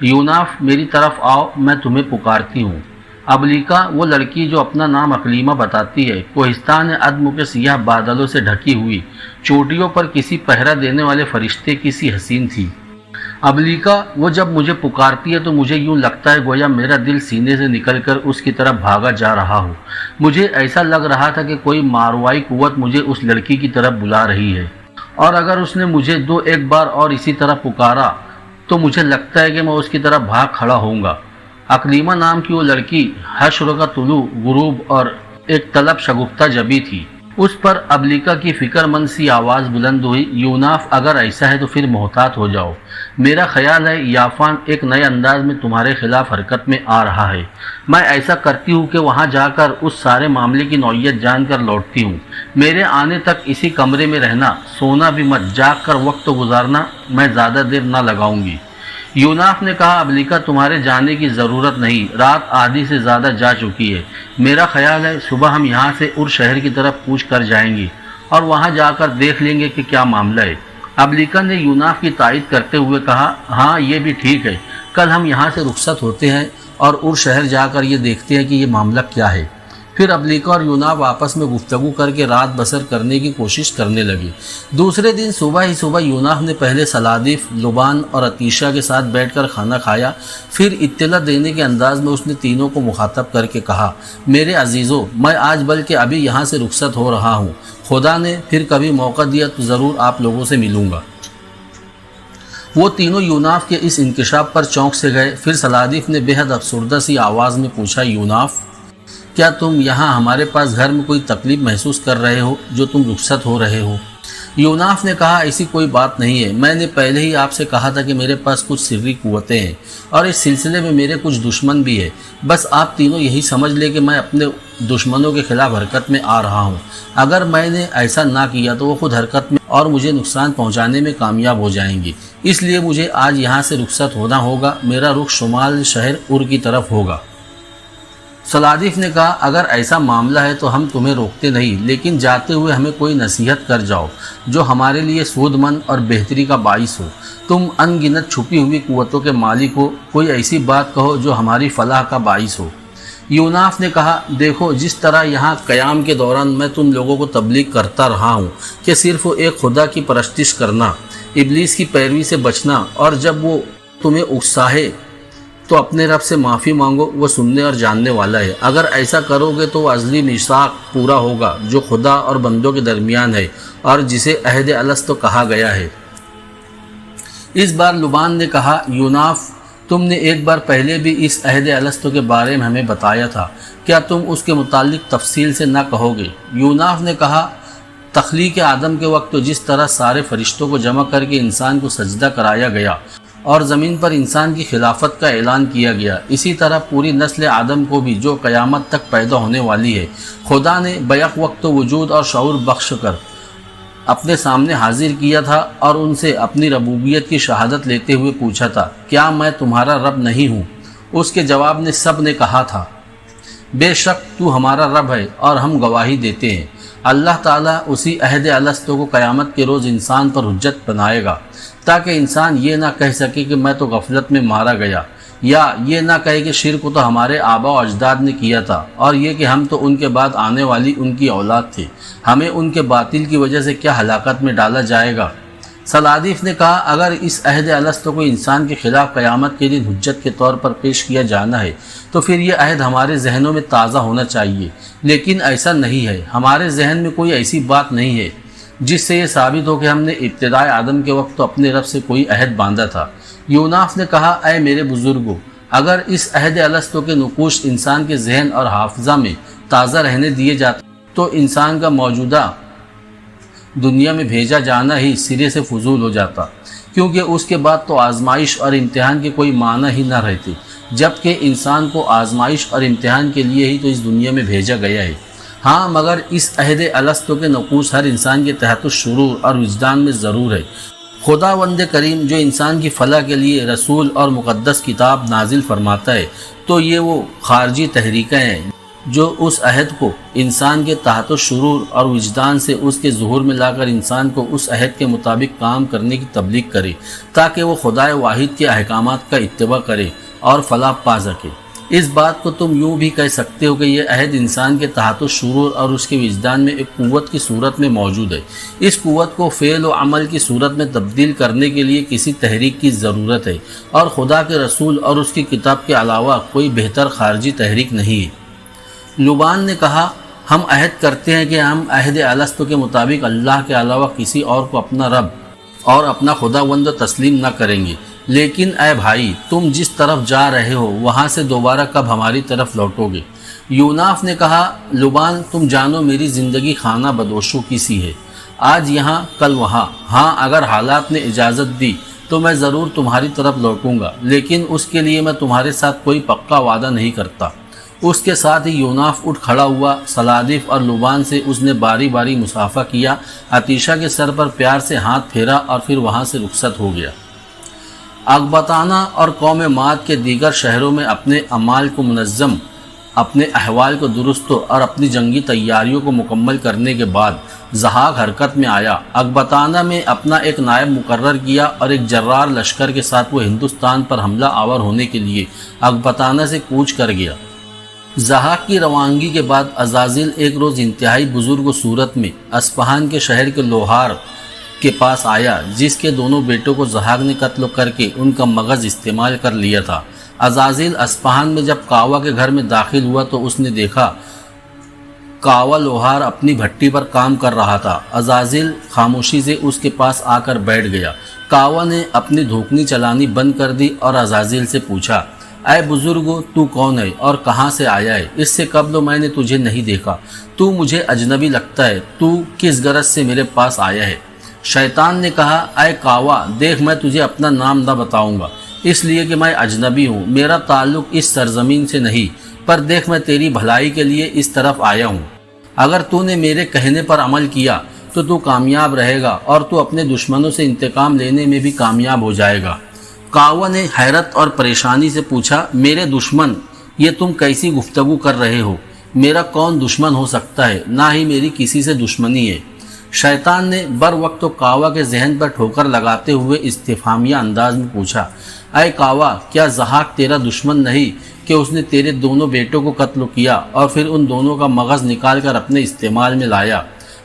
یوناف میری طرف آؤ، میں تمہیں پکارتی ہوں۔ ابلیکا، وہ لڑکی جو اپنا نام اقلیمہ بتاتی ہے، کوہستان عدم کے سیاہ بادلوں سے ڈھکی ہوئی، چوٹیوں پر کسی پہرا دینے والے فرشتے کی سی حسین تھی۔ ابلیکا، وہ جب مجھے پکارتی ہے تو مجھے یوں لگتا ہے گویا میرا دل سینے سے نکل کر اس کی طرف بھاگا جا رہا ہو۔ مجھے ایسا لگ رہا تھا کہ کوئی ماروائی قوت مجھے اس لڑکی کی طرف بلا رہی ہے، اور اگر اس نے مجھے ایک بار اور اسی طرح پکارا تو مجھے لگتا ہے کہ میں اس کی طرف بھاگ کھڑا ہوں گا۔ اقلیمہ نام کی وہ لڑکی حشر کا طلوع، غروب اور ایک طلب شگفتہ جبی تھی۔ اس پر ابلیکا کی فکر مند سی آواز بلند ہوئی، یوناف، اگر ایسا ہے تو پھر محتاط ہو جاؤ۔ میرا خیال ہے یافان ایک نئے انداز میں تمہارے خلاف حرکت میں آ رہا ہے۔ میں ایسا کرتی ہوں کہ وہاں جا کر اس سارے معاملے کی نوعیت جان کر لوٹتی ہوں۔ میرے آنے تک اسی کمرے میں رہنا، سونا بھی مت، جاگ کر وقت گزارنا، میں زیادہ دیر نہ لگاؤں گی۔ یوناف نے کہا، ابلیکا، تمہارے جانے کی ضرورت نہیں، رات آدھی سے زیادہ جا چکی ہے۔ میرا خیال ہے صبح ہم یہاں سے ار شہر کی طرف کوچ کر جائیں گے اور وہاں جا کر دیکھ لیں گے کہ کیا معاملہ ہے۔ ابلیکا نے یوناف کی تائید کرتے ہوئے کہا، ہاں یہ بھی ٹھیک ہے، کل ہم یہاں سے رخصت ہوتے ہیں اور ار شہر جا کر یہ دیکھتے ہیں کہ یہ معاملہ کیا ہے۔ پھر ابلیکا اور یوناف آپس میں گفتگو کر کے رات بسر کرنے کی کوشش کرنے لگے۔ دوسرے دن صبح ہی صبح یوناف نے پہلے سلادف، لبان اور عطیشہ کے ساتھ بیٹھ کر کھانا کھایا۔ پھر اطلاع دینے کے انداز میں اس نے تینوں کو مخاطب کر کے کہا، میرے عزیزو، میں آج بلکہ ابھی یہاں سے رخصت ہو رہا ہوں۔ خدا نے پھر کبھی موقع دیا تو ضرور آپ لوگوں سے ملوں گا۔ وہ تینوں یوناف کے اس انکشاف پر چونک سے گئے۔ پھر سلادف نے بے حد افسردہ سی آواز میں پوچھا، یوناف، کیا تم یہاں ہمارے پاس گھر میں کوئی تکلیف محسوس کر رہے ہو جو تم رخصت ہو رہے ہو؟ یوناف نے کہا، ایسی کوئی بات نہیں ہے، میں نے پہلے ہی آپ سے کہا تھا کہ میرے پاس کچھ سری قوتیں ہیں اور اس سلسلے میں میرے کچھ دشمن بھی ہیں۔ بس آپ تینوں یہی سمجھ لیں کہ میں اپنے دشمنوں کے خلاف حرکت میں آ رہا ہوں۔ اگر میں نے ایسا نہ کیا تو وہ خود حرکت میں اور مجھے نقصان پہنچانے میں کامیاب ہو جائیں گے، اس لیے مجھے آج یہاں سے رخصت ہونا ہوگا۔ میرا رخ شمال شہر ار کی طرف ہوگا۔ سلادف نے کہا، اگر ایسا معاملہ ہے تو ہم تمہیں روکتے نہیں، لیکن جاتے ہوئے ہمیں کوئی نصیحت کر جاؤ جو ہمارے لیے سود مند اور بہتری کا باعث ہو۔ تم ان گنت چھپی ہوئی قوتوں کے مالک ہو، کوئی ایسی بات کہو جو ہماری فلاح کا باعث ہو۔ یوناف نے کہا، دیکھو، جس طرح یہاں قیام کے دوران میں تم لوگوں کو تبلیغ کرتا رہا ہوں کہ صرف ایک خدا کی پرستش کرنا، ابلیس کی پیروی سے بچنا، اور جب وہ تمہیں اکسائے تو اپنے رب سے معافی مانگو، وہ سننے اور جاننے والا ہے۔ اگر ایسا کرو گے تو وہ ازلی میثاق پورا ہوگا جو خدا اور بندوں کے درمیان ہے اور جسے عہد الست کہا گیا ہے۔ اس بار لبان نے کہا، یوناف، تم نے ایک بار پہلے بھی اس عہد الست کے بارے میں ہمیں بتایا تھا، کیا تم اس کے متعلق تفصیل سے نہ کہو گے؟ یوناف نے کہا، تخلیق آدم کے وقت تو جس طرح سارے فرشتوں کو جمع کر کے انسان کو سجدہ کرایا گیا اور زمین پر انسان کی خلافت کا اعلان کیا گیا، اسی طرح پوری نسل آدم کو بھی جو قیامت تک پیدا ہونے والی ہے، خدا نے بیک وقت وجود اور شعور بخش کر اپنے سامنے حاضر کیا تھا اور ان سے اپنی ربوبیت کی شہادت لیتے ہوئے پوچھا تھا، کیا میں تمہارا رب نہیں ہوں؟ اس کے جواب میں سب نے کہا تھا، بے شک تو ہمارا رب ہے اور ہم گواہی دیتے ہیں۔ اللہ تعالیٰ اسی عہد الست کو قیامت کے روز انسان پر حجت بنائے گا تاکہ انسان یہ نہ کہہ سکے کہ میں تو غفلت میں مارا گیا، یا یہ نہ کہے کہ شرک تو ہمارے آبا و اجداد نے کیا تھا، اور یہ کہ ہم تو ان کے بعد آنے والی ان کی اولاد تھے، ہمیں ان کے باطل کی وجہ سے کیا ہلاکت میں ڈالا جائے گا۔ سلادف نے کہا، اگر اس عہد الست کو انسان کے خلاف قیامت کے دن حجت کے طور پر پیش کیا جانا ہے تو پھر یہ عہد ہمارے ذہنوں میں تازہ ہونا چاہیے، لیکن ایسا نہیں ہے۔ ہمارے ذہن میں کوئی ایسی بات نہیں ہے جس سے یہ ثابت ہو کہ ہم نے ابتدائے آدم کے وقت تو اپنے رب سے کوئی عہد باندھا تھا۔ یوناف نے کہا، اے میرے بزرگوں، اگر اس عہد الست کے نقوش انسان کے ذہن اور حافظہ میں تازہ رہنے دیے جاتے تو انسان کا موجودہ دنیا میں بھیجا جانا ہی سرے سے فضول ہو جاتا، کیونکہ اس کے بعد تو آزمائش اور امتحان کے کوئی معنی ہی نہ رہتے، جبکہ انسان کو آزمائش اور امتحان کے لیے ہی تو اس دنیا میں بھیجا گیا ہے۔ ہاں، مگر اس عہد الست کے نقوش ہر انسان کے تحت الشعور اور وجدان میں ضرور ہے۔ خداوند کریم جو انسان کی فلاح کے لیے رسول اور مقدس کتاب نازل فرماتا ہے، تو یہ وہ خارجی تحریکیں ہیں جو اس عہد کو انسان کے تحت الشعور اور وجدان سے اس کے ظہور میں لا کر انسان کو اس عہد کے مطابق کام کرنے کی تبلیغ کرے تاکہ وہ خدائے واحد کے احکامات کا اتباع کرے اور فلاح پا سکے۔ اس بات کو تم یوں بھی کہہ سکتے ہو کہ یہ عہد انسان کے تحت الشعور اور اس کے وجدان میں ایک قوت کی صورت میں موجود ہے۔ اس قوت کو فعل و عمل کی صورت میں تبدیل کرنے کے لیے کسی تحریک کی ضرورت ہے، اور خدا کے رسول اور اس کی کتاب کے علاوہ کوئی بہتر خارجی تحریک نہیں ہے۔ لبان نے کہا، ہم عہد کرتے ہیں کہ ہم عہد الست کے مطابق اللہ کے علاوہ کسی اور کو اپنا رب اور اپنا خداوند تسلیم نہ کریں گے، لیکن اے بھائی، تم جس طرف جا رہے ہو وہاں سے دوبارہ کب ہماری طرف لوٹو گے؟ یوناف نے کہا، لبان، تم جانو میری زندگی خانہ بدوشوں کی سی ہے، آج یہاں کل وہاں۔ ہاں، اگر حالات نے اجازت دی تو میں ضرور تمہاری طرف لوٹوں گا، لیکن اس کے لیے میں تمہارے ساتھ کوئی پکا وعدہ نہیں کرتا۔ اس کے ساتھ ہی یوناف اٹھ کھڑا ہوا۔ سلادف اور لبان سے اس نے باری باری مصافحہ کیا، عطیشہ کے سر پر پیار سے ہاتھ پھیرا اور پھر وہاں سے رخصت ہو گیا۔ اقبطانہ اور قوم ماد کے دیگر شہروں میں اپنے اعمال کو منظم اپنے احوال کو درست اور اپنی جنگی تیاریوں کو مکمل کرنے کے بعد ضحاک حرکت میں آیا۔ اکبتانہ میں اپنا ایک نائب مقرر کیا اور ایک جرار لشکر کے ساتھ وہ ہندوستان پر حملہ آور ہونے کے لیے اکبتانہ سے کوچ کر گیا۔ ضحاک کی روانگی کے بعد عزازیل ایک روز انتہائی بزرگ صورت میں اصفہان کے شہر کے لوہار کے پاس آیا، جس کے دونوں بیٹوں کو ضحاک نے قتل کر کے ان کا مغز استعمال کر لیا تھا۔ عزازیل اصفہان میں جب کاوا کے گھر میں داخل ہوا تو اس نے دیکھا کاوا لوہار اپنی بھٹی پر کام کر رہا تھا۔ عزازیل خاموشی سے اس کے پاس آ کر بیٹھ گیا۔ کاوا نے اپنی دھوکنی چلانی بند کر دی اور عزازیل سے پوچھا، اے بزرگو، تو کون ہے اور کہاں سے آیا ہے؟ اس سے قبل میں نے تجھے نہیں دیکھا، تو مجھے اجنبی لگتا ہے، تو کس غرض سے میرے پاس آیا ہے؟ شیطان نے کہا، اے کاوا، دیکھ میں تجھے اپنا نام نہ بتاؤں گا، اس لیے کہ میں اجنبی ہوں، میرا تعلق اس سرزمین سے نہیں، پر دیکھ میں تیری بھلائی کے لیے اس طرف آیا ہوں۔ اگر تو نے میرے کہنے پر عمل کیا تو تو کامیاب رہے گا اور تو اپنے دشمنوں سے انتقام لینے میں بھی کامیاب ہو جائے گا۔ کاوا نے حیرت اور پریشانی سے پوچھا، میرے دشمن، یہ تم کیسی گفتگو کر رہے ہو؟ میرا کون دشمن ہو سکتا ہے؟ نہ ہی میری کسی سے دشمنی ہے۔ شیطان نے بر وقت کاوا کے ذہن پر ٹھوکر لگاتے ہوئے استفہامیہ انداز میں پوچھا، اے کاوا، کیا ضحاک تیرا دشمن نہیں کہ اس نے تیرے دونوں بیٹوں کو قتل کیا اور پھر ان دونوں کا مغز نکال کر اپنے استعمال میں لایا؟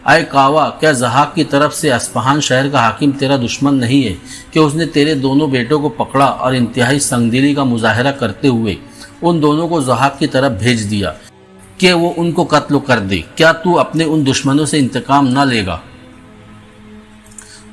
اے کاوا، کیا ضحاک کی طرف سے اصفہان شہر کا حاکم تیرا دشمن نہیں ہے کہ اس نے تیرے دونوں بیٹوں کو پکڑا اور انتہائی سنگدلی کا مظاہرہ کرتے ہوئے ان دونوں کو ضحاک کی طرف بھیج دیا کہ وہ ان کو قتل کر دے؟ کیا تو اپنے ان دشمنوں سے انتقام نہ لے گا؟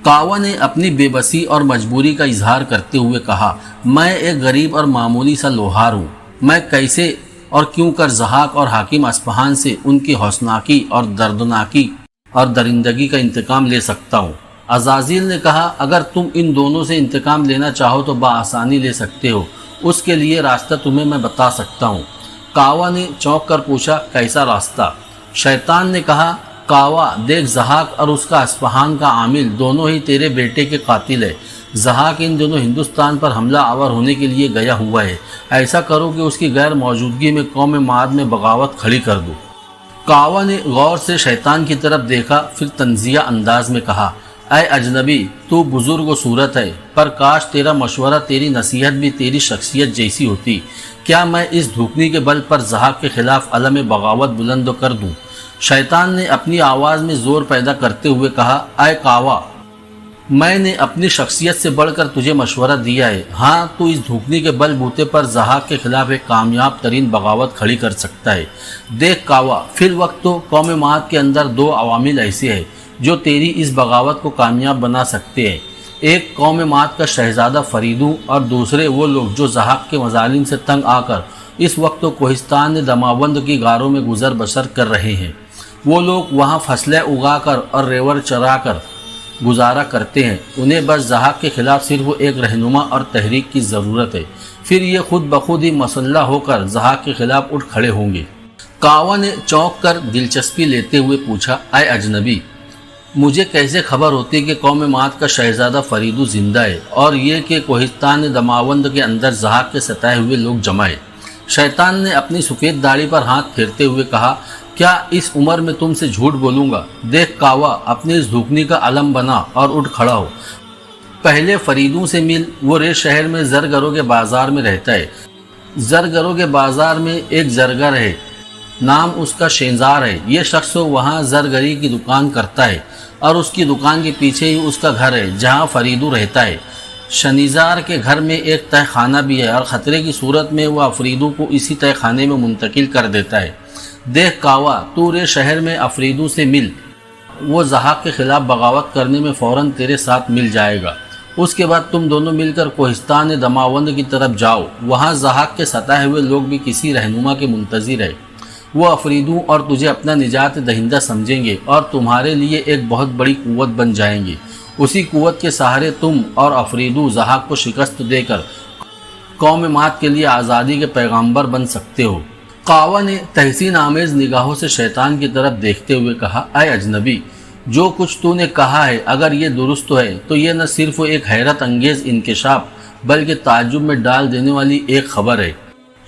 کاوا نے اپنی بے بسی اور مجبوری کا اظہار کرتے ہوئے کہا، میں ایک غریب اور معمولی سا لوہار ہوں، میں کیسے اور کیوں کر ضحاک اور حاکم اصفہان سے ان کی ہولناکی اور دردناکی اور درندگی کا انتقام لے سکتا ہوں؟ عزازیل نے کہا، اگر تم ان دونوں سے انتقام لینا چاہو تو بآسانی لے سکتے ہو، اس کے لیے راستہ تمہیں میں بتا سکتا ہوں۔ کاوا نے چونک کر پوچھا، کیسا راستہ؟ شیطان نے کہا، کاوا، دیکھ، ضحاک اور اس کا اصفہان کا عامل دونوں ہی تیرے بیٹے کے قاتل ہے۔ ضحاک ان دونوں ہندوستان پر حملہ آور ہونے کے لیے گیا ہوا ہے، ایسا کرو کہ اس کی غیر موجودگی میں قوم ماد میں بغاوت کھڑی کر دو۔ کاوا نے غور سے شیطان کی طرف دیکھا، پھر طنزیہ انداز میں کہا، اے اجنبی، تو بزرگ و صورت ہے، پر کاش تیرا مشورہ، تیری نصیحت بھی تیری شخصیت جیسی ہوتی۔ کیا میں اس دھوکنی کے بل پر ضحاک کے خلاف علم بغاوت بلند کر دوں؟ شیطان نے اپنی آواز میں زور پیدا کرتے ہوئے کہا، اے کاوا، میں نے اپنی شخصیت سے بڑھ کر تجھے مشورہ دیا ہے۔ ہاں، تو اس دھوکنی کے بل بوتے پر ضحاک کے خلاف ایک کامیاب ترین بغاوت کھڑی کر سکتا ہے۔ دیکھ کاوا، فی الوقت تو قوم ماد کے اندر دو عوامل ایسے ہیں جو تیری اس بغاوت کو کامیاب بنا سکتے ہیں، ایک قوم ماد کا شہزادہ فریدوں اور دوسرے وہ لوگ جو ضحاک کے مظالم سے تنگ آ کر اس وقت تو کوہستان دماوند کی غاروں میں گزر بسر کر رہے ہیں۔ وہ لوگ وہاں فصلیں اگا کر اور ریور چرا کر گزارا کرتے ہیں، انہیں بس ضحاک کے خلاف صرف ایک رہنما اور تحریک کی ضرورت ہے، پھر یہ خود بخود ہی مسلح ہو کر ضحاک کے خلاف اٹھ کھڑے ہوں گے۔ کاوا نے چونک کر دلچسپی لیتے ہوئے پوچھا، اے اجنبی، مجھے کیسے خبر ہوتی کہ قوم ماد کا شہزادہ فریدو زندہ ہے اور یہ کہ کوہستان دماوند کے اندر ضحاک کے ستائے ہوئے لوگ جمع ہیں؟ شیطان نے اپنی سفید داڑھی پر ہاتھ پھیرتے ہوئے کہا، کیا اس عمر میں تم سے جھوٹ بولوں گا؟ دیکھ کاوا، اپنی اس دھوکنی کا علم بنا اور اٹھ کھڑا ہو۔ پہلے فریدوں سے مل، وہ ریش شہر میں زرگروں کے بازار میں رہتا ہے۔ زرگروں کے بازار میں ایک زرگر ہے، نام اس کا شینزار ہے۔ یہ شخص وہاں زرگری کی دکان کرتا ہے اور اس کی دکان کے پیچھے ہی اس کا گھر ہے جہاں فریدو رہتا ہے۔ شنیزار کے گھر میں ایک تہہ خانہ بھی ہے اور خطرے کی صورت میں وہ افریدو کو اسی تہہ خانے میں منتقل کر دیتا ہے۔ دیکھ کاوا، تو رے شہر میں افریدو سے مل، وہ ضحاک کے خلاف بغاوت کرنے میں فوراً تیرے ساتھ مل جائے گا۔ اس کے بعد تم دونوں مل کر کوہستان دماوند کی طرف جاؤ، وہاں ضحاک کے ستائے ہوئے لوگ بھی کسی رہنما کے منتظر ہے۔ وہ افریدوں اور تجھے اپنا نجات دہندہ سمجھیں گے اور تمہارے لیے ایک بہت بڑی قوت بن جائیں گے۔ اسی قوت کے سہارے تم اور افریدو ضحاک کو شکست دے کر قوم ماد کے لیے آزادی کے پیغامبر بن سکتے ہو۔ کاوا نے تحسین آمیز نگاہوں سے شیطان کی طرف دیکھتے ہوئے کہا، اے اجنبی، جو کچھ تو نے کہا ہے اگر یہ درست ہے تو یہ نہ صرف ایک حیرت انگیز انکشاف بلکہ تعجب میں ڈال دینے والی ایک خبر ہے۔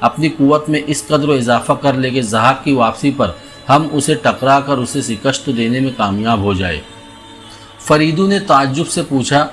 اپنی قوت میں اس قدر و اضافہ کر لے کہ ضحاک کی واپسی پر ہم اسے ٹکرا کر اسے شکست دینے میں کامیاب ہو جائے۔ فریدو نے تعجب سے پوچھا،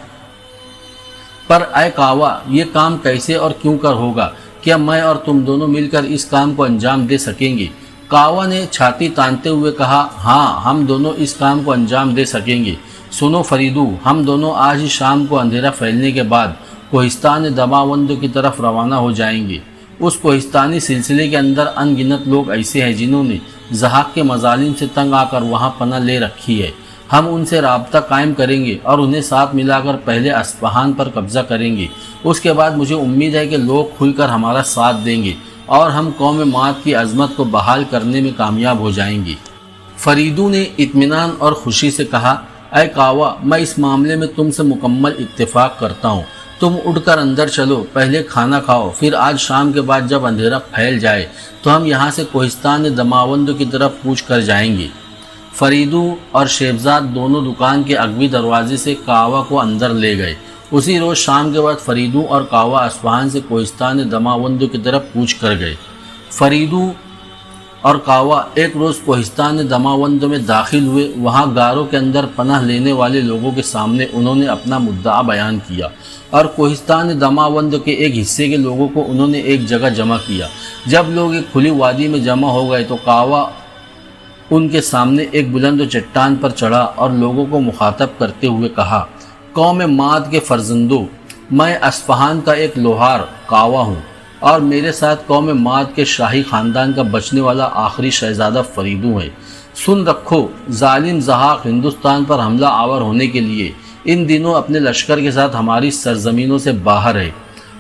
پر اے کعوہ، یہ کام کیسے اور کیوں کر ہوگا؟ کیا میں اور تم دونوں مل کر اس کام کو انجام دے سکیں گے؟ کعوہ نے چھاتی تانتے ہوئے کہا، ہاں، ہم دونوں اس کام کو انجام دے سکیں گے۔ سنو فریدو، ہم دونوں آج ہی شام کو اندھیرا پھیلنے کے بعد کوہستان دماوند کی طرف روانہ ہو جائیں گے۔ اس کوہستانی سلسلے کے اندر ان گنت لوگ ایسے ہیں جنہوں نے ضحاک کے مظالم سے تنگ آ کر وہاں پناہ لے رکھی ہے۔ ہم ان سے رابطہ قائم کریں گے اور انہیں ساتھ ملا کر پہلے اصفہان پر قبضہ کریں گے۔ اس کے بعد مجھے امید ہے کہ لوگ کھل کر ہمارا ساتھ دیں گے اور ہم قوم ماد کی عظمت کو بحال کرنے میں کامیاب ہو جائیں گے۔ فریدو نے اطمینان اور خوشی سے کہا، اے کعوہ، میں اس معاملے میں تم سے مکمل اتفاق کرتا ہوں۔ تم اٹھ کر اندر چلو، پہلے کھانا کھاؤ، پھر آج شام کے بعد جب اندھیرا پھیل جائے تو ہم یہاں سے کوہستان دماوند کی طرف کوچ کر جائیں گے۔ فریدو اور شہبزاد دونوں دکان کے اگوی دروازے سے کعوہ کو اندر لے گئے۔ اسی روز شام کے بعد فریدو اور کعوہ اصفہان سے کوہستان دماوند کی طرف کوچ کر گئے۔ فریدو اور کعوہ ایک روز کوہستان دماوند میں داخل ہوئے۔ وہاں غاروں کے اندر پناہ لینے والے لوگوں کے سامنے انہوں نے اپنا مدعا بیان کیا اور کوہستان دماوند کے ایک حصے کے لوگوں کو انہوں نے ایک جگہ جمع کیا۔ جب لوگ ایک کھلی وادی میں جمع ہو گئے تو کعوہ ان کے سامنے ایک بلند چٹان پر چڑھا اور لوگوں کو مخاطب کرتے ہوئے کہا، قوم ماد کے فرزندوں، میں اصفہان کا ایک لوہار کعوہ ہوں اور میرے ساتھ قوم ماد کے شاہی خاندان کا بچنے والا آخری شہزادہ فریدو ہے۔ سن رکھو، ظالم ضحاک ہندوستان پر حملہ آور ہونے کے لیے ان دنوں اپنے لشکر کے ساتھ ہماری سرزمینوں سے باہر ہے۔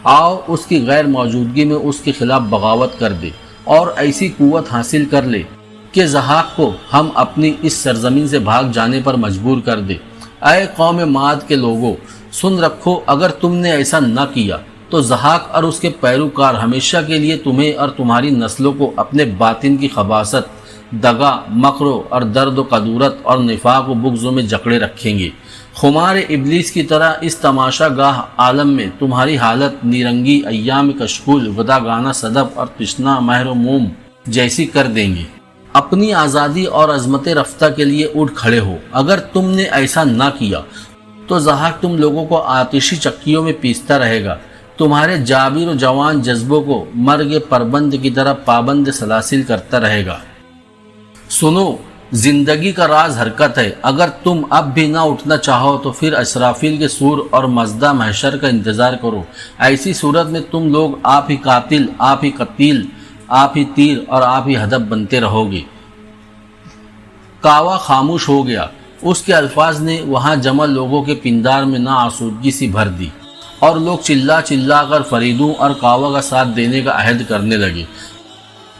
آؤ اس کی غیر موجودگی میں اس کے خلاف بغاوت کر دے اور ایسی قوت حاصل کر لے کہ ضحاک کو ہم اپنی اس سرزمین سے بھاگ جانے پر مجبور کر دے۔ اے قوم ماد کے لوگوں، سن رکھو، اگر تم نے ایسا نہ کیا تو ضحاک اور اس کے پیروکار ہمیشہ کے لیے تمہیں اور تمہاری نسلوں کو اپنے باطن کی خباثت، دغا، مکر اور درد و قدورت اور نفاق و بغضوں میں جکڑے رکھیں گے۔ خمار ابلیس کی طرح اس تماشا گاہ عالم میں تمہاری حالت نیرنگی ایام کشکول، وداگانہ صدف اور تشنا مہر و موم جیسی کر دیں گے۔ اپنی آزادی اور عظمت رفتہ کے لیے اٹھ کھڑے ہو۔ اگر تم نے ایسا نہ کیا تو ضحاک تم لوگوں کو آتشی چکیوں میں پیستا رہے گا، تمہارے جابر و جوان جذبوں کو مرگ پربند کی طرح پابند سلاسل کرتا رہے گا۔ سنو، زندگی کا راز حرکت ہے۔ اگر تم اب بھی نہ اٹھنا چاہو تو پھر اسرافیل کے سور اور مزدہ محشر کا انتظار کرو۔ ایسی صورت میں تم لوگ آپ ہی قاتل، آپ ہی قتیل، آپ ہی تیر اور آپ ہی ہدف بنتے رہو گے۔ کعوہ خاموش ہو گیا۔ اس کے الفاظ نے وہاں جمع لوگوں کے پندار میں نہ آسودگی سی بھر دی اور لوگ چلا چلا کر فریدو اور کعوہ کا ساتھ دینے کا عہد کرنے لگے۔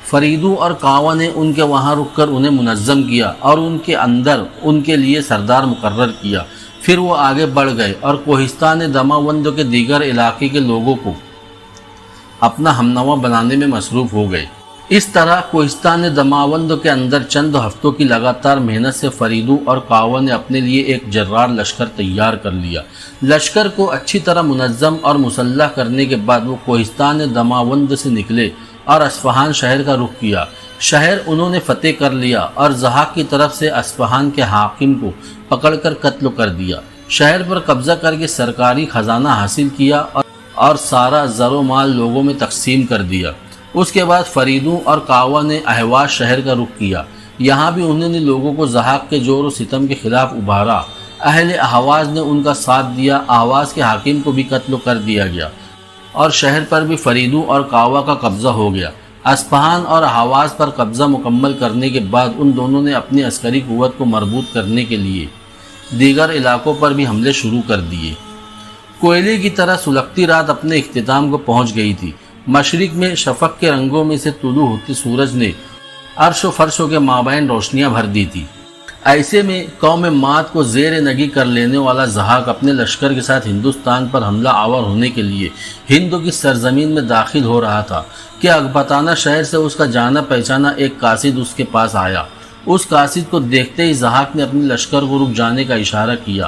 فریدو اور کعوہ نے ان کے وہاں رک کر انہیں منظم کیا اور ان کے اندر ان کے لیے سردار مقرر کیا۔ پھر وہ آگے بڑھ گئے اور کوہستان دماوند کے دیگر علاقے کے لوگوں کو اپنا ہمنوا بنانے میں مصروف ہو گئے۔ اس طرح کوہستان دماوند کے اندر چند ہفتوں کی لگاتار محنت سے فریدو اور کعوہ نے اپنے لیے ایک جرار لشکر تیار کر لیا۔ لشکر کو اچھی طرح منظم اور مسلح کرنے کے بعد وہ کوہستان دماوند سے نکلے اور اصفہان شہر کا رخ کیا۔ شہر انہوں نے فتح کر لیا اور ضحاک کی طرف سے اصفہان کے حاکم کو پکڑ کر قتل کر دیا۔ شہر پر قبضہ کر کے سرکاری خزانہ حاصل کیا اور سارا زر و مال لوگوں میں تقسیم کر دیا۔ اس کے بعد فریدو اور کعوہ نے اہواز شہر کا رخ کیا۔ یہاں بھی انہوں نے لوگوں کو ضحاک کے جور و ستم کے خلاف ابھارا۔ اہل اہواز نے ان کا ساتھ دیا۔ اہواز کے حاکم کو بھی قتل کر دیا گیا اور شہر پر بھی فریدو اور کعوہ کا قبضہ ہو گیا۔ اصفہان اور اہواز پر قبضہ مکمل کرنے کے بعد ان دونوں نے اپنی عسکری قوت کو مربوط کرنے کے لیے دیگر علاقوں پر بھی حملے شروع کر دیے۔ کوئلے کی طرح سلگتی رات اپنے اختتام کو پہنچ گئی تھی۔ مشرق میں شفق کے رنگوں میں سے طلوع ہوتے سورج نے عرش و فرشوں کے مابین روشنیاں بھر دی تھی۔ ایسے میں قوم ماد کو زیر نگی کر لینے والا ضحاک اپنے لشکر کے ساتھ ہندوستان پر حملہ آور ہونے کے لیے ہند کی سرزمین میں داخل ہو رہا تھا کہ اکبتانہ شہر سے اس کا جانا پہچانا ایک قاصد اس کے پاس آیا۔ اس قاصد کو دیکھتے ہی ضحاک نے اپنے لشکر کو رک جانے کا اشارہ کیا۔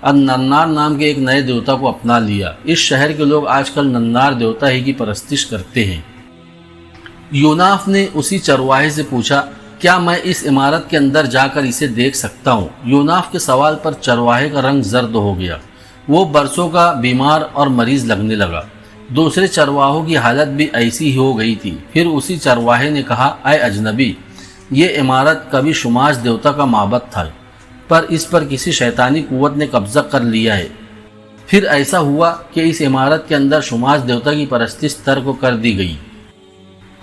اور ننار نام کے ایک نئے دیوتا کو اپنا لیا۔ اس شہر کے لوگ آج کل ننار دیوتا ہی کی پرستش کرتے ہیں۔ یوناف نے اسی چرواہے سے پوچھا، کیا میں اس عمارت کے اندر جا کر اسے دیکھ سکتا ہوں؟ یوناف کے سوال پر چرواہے کا رنگ زرد ہو گیا۔ وہ برسوں کا بیمار اور مریض لگنے لگا۔ دوسرے چرواہوں کی حالت بھی ایسی ہی ہو گئی تھی۔ پھر اسی چرواہے نے کہا، اے اجنبی، یہ عمارت کبھی شماس دیوتا کا معبد تھا، پر اس پر کسی شیطانی قوت نے قبضہ کر لیا ہے۔ پھر ایسا ہوا کہ اس عمارت کے اندر شماس دیوتا کی پرستش ترک کر دی گئی۔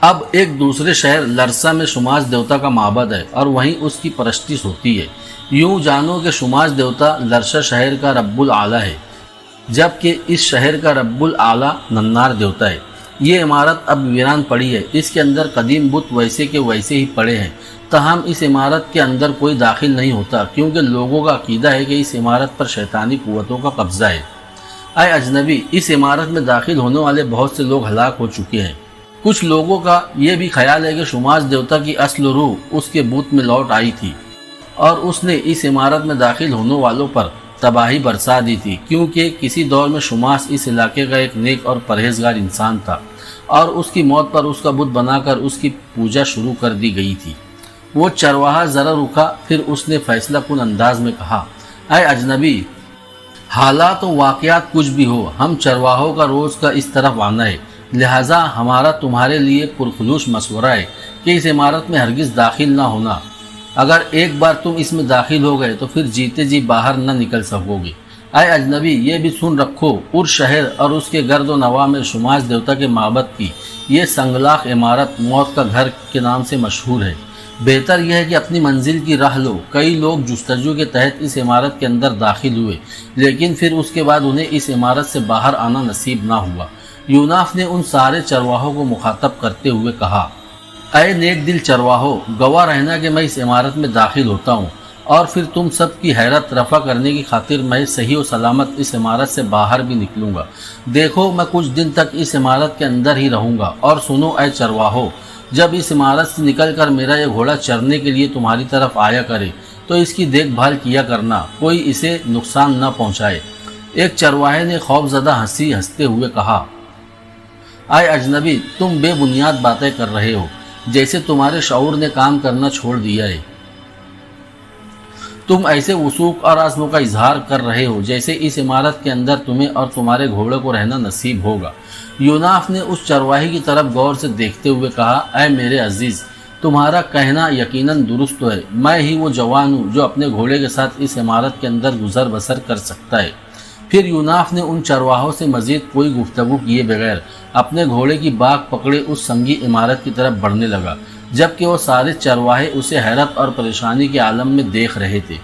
اب ایک دوسرے شہر لرسا میں شماس دیوتا کا معبد ہے اور وہیں اس کی پرستش ہوتی ہے۔ یوں جانو کہ شماس دیوتا لرسا شہر کا رب العالی ہے، جبکہ اس شہر کا رب العالی ننار دیوتا ہے۔ یہ عمارت اب ویران پڑی ہے، اس کے اندر قدیم بت ویسے کے ویسے ہی پڑے ہیں، تاہم اس عمارت کے اندر کوئی داخل نہیں ہوتا، کیونکہ لوگوں کا عقیدہ ہے کہ اس عمارت پر شیطانی قوتوں کا قبضہ ہے۔ اے اجنبی، اس عمارت میں داخل ہونے والے بہت سے لوگ ہلاک ہو چکے ہیں۔ کچھ لوگوں کا یہ بھی خیال ہے کہ شماس دیوتا کی اصل روح اس کے بت میں لوٹ آئی تھی اور اس نے اس عمارت میں داخل ہونے والوں پر تباہی برسا دی تھی، کیونکہ کسی دور میں شماس اس علاقے کا ایک نیک اور پرہیزگار انسان تھا اور اس کی موت پر اس کا بت بنا کر اس کی پوجا شروع کر دی گئی تھی۔ وہ چرواہا ذرا رکا، پھر اس نے فیصلہ کن انداز میں کہا، اے اجنبی، حالات و واقعات کچھ بھی ہو، ہم چرواہوں کا روز کا اس طرف آنا ہے، لہٰذا ہمارا تمہارے لیے پرخلوص مشورہ ہے کہ اس عمارت میں ہرگز داخل نہ ہونا۔ اگر ایک بار تم اس میں داخل ہو گئے تو پھر جیتے جی باہر نہ نکل سکو گے۔ اے اجنبی، یہ بھی سن رکھو، ار شہر اور اس کے گرد و نواح میں شماس دیوتا کے معبد کی یہ سنگلاخ عمارت موت کا گھر کے نام سے مشہور ہے۔ بہتر یہ ہے کہ اپنی منزل کی راہ لو۔ کئی لوگ جستجو کے تحت اس عمارت کے اندر داخل ہوئے، لیکن پھر اس کے بعد انہیں اس عمارت سے باہر آنا نصیب نہ ہوا۔ یوناف نے ان سارے چرواہوں کو مخاطب کرتے ہوئے کہا، اے نیک دل چرواہو، گواہ رہنا کہ میں اس عمارت میں داخل ہوتا ہوں اور پھر تم سب کی حیرت رفع کرنے کی خاطر میں صحیح و سلامت اس عمارت سے باہر بھی نکلوں گا۔ دیکھو، میں کچھ دن تک اس عمارت کے اندر ہی رہوں گا، اور سنو اے چرواہو، جب اس عمارت سے نکل کر میرا یہ گھوڑا چرنے کے لیے تمہاری طرف آیا کرے تو اس کی دیکھ بھال کیا کرنا، کوئی اسے نقصان نہ پہنچائے۔ ایک چرواہے نے خوف زدہ ہنسی ہنستے ہوئے کہا، اے اجنبی، تم بے بنیاد باتیں کر رہے ہو، جیسے تمہارے شعور نے کام کرنا چھوڑ دیا ہے۔ تم ایسے وثوق اور عزم کا اظہار کر رہے ہو جیسے اس عمارت کے اندر تمہیں اور تمہارے گھوڑے کو رہنا نصیب ہوگا۔ یوناف نے اس چرواہے کی طرف غور سے دیکھتے ہوئے کہا، اے میرے عزیز، تمہارا کہنا یقیناً درست ہے، میں ہی وہ جوان ہوں جو اپنے گھوڑے کے ساتھ اس عمارت کے اندر گزر بسر کر سکتا ہے۔ پھر یوناف نے ان چرواہوں سے مزید کوئی گفتگو کیے بغیر اپنے گھوڑے کی باگ پکڑے اس سنگی عمارت کی طرف بڑھنے لگا، جبکہ وہ سارے چرواہے اسے حیرت اور پریشانی کے عالم میں دیکھ رہے تھے۔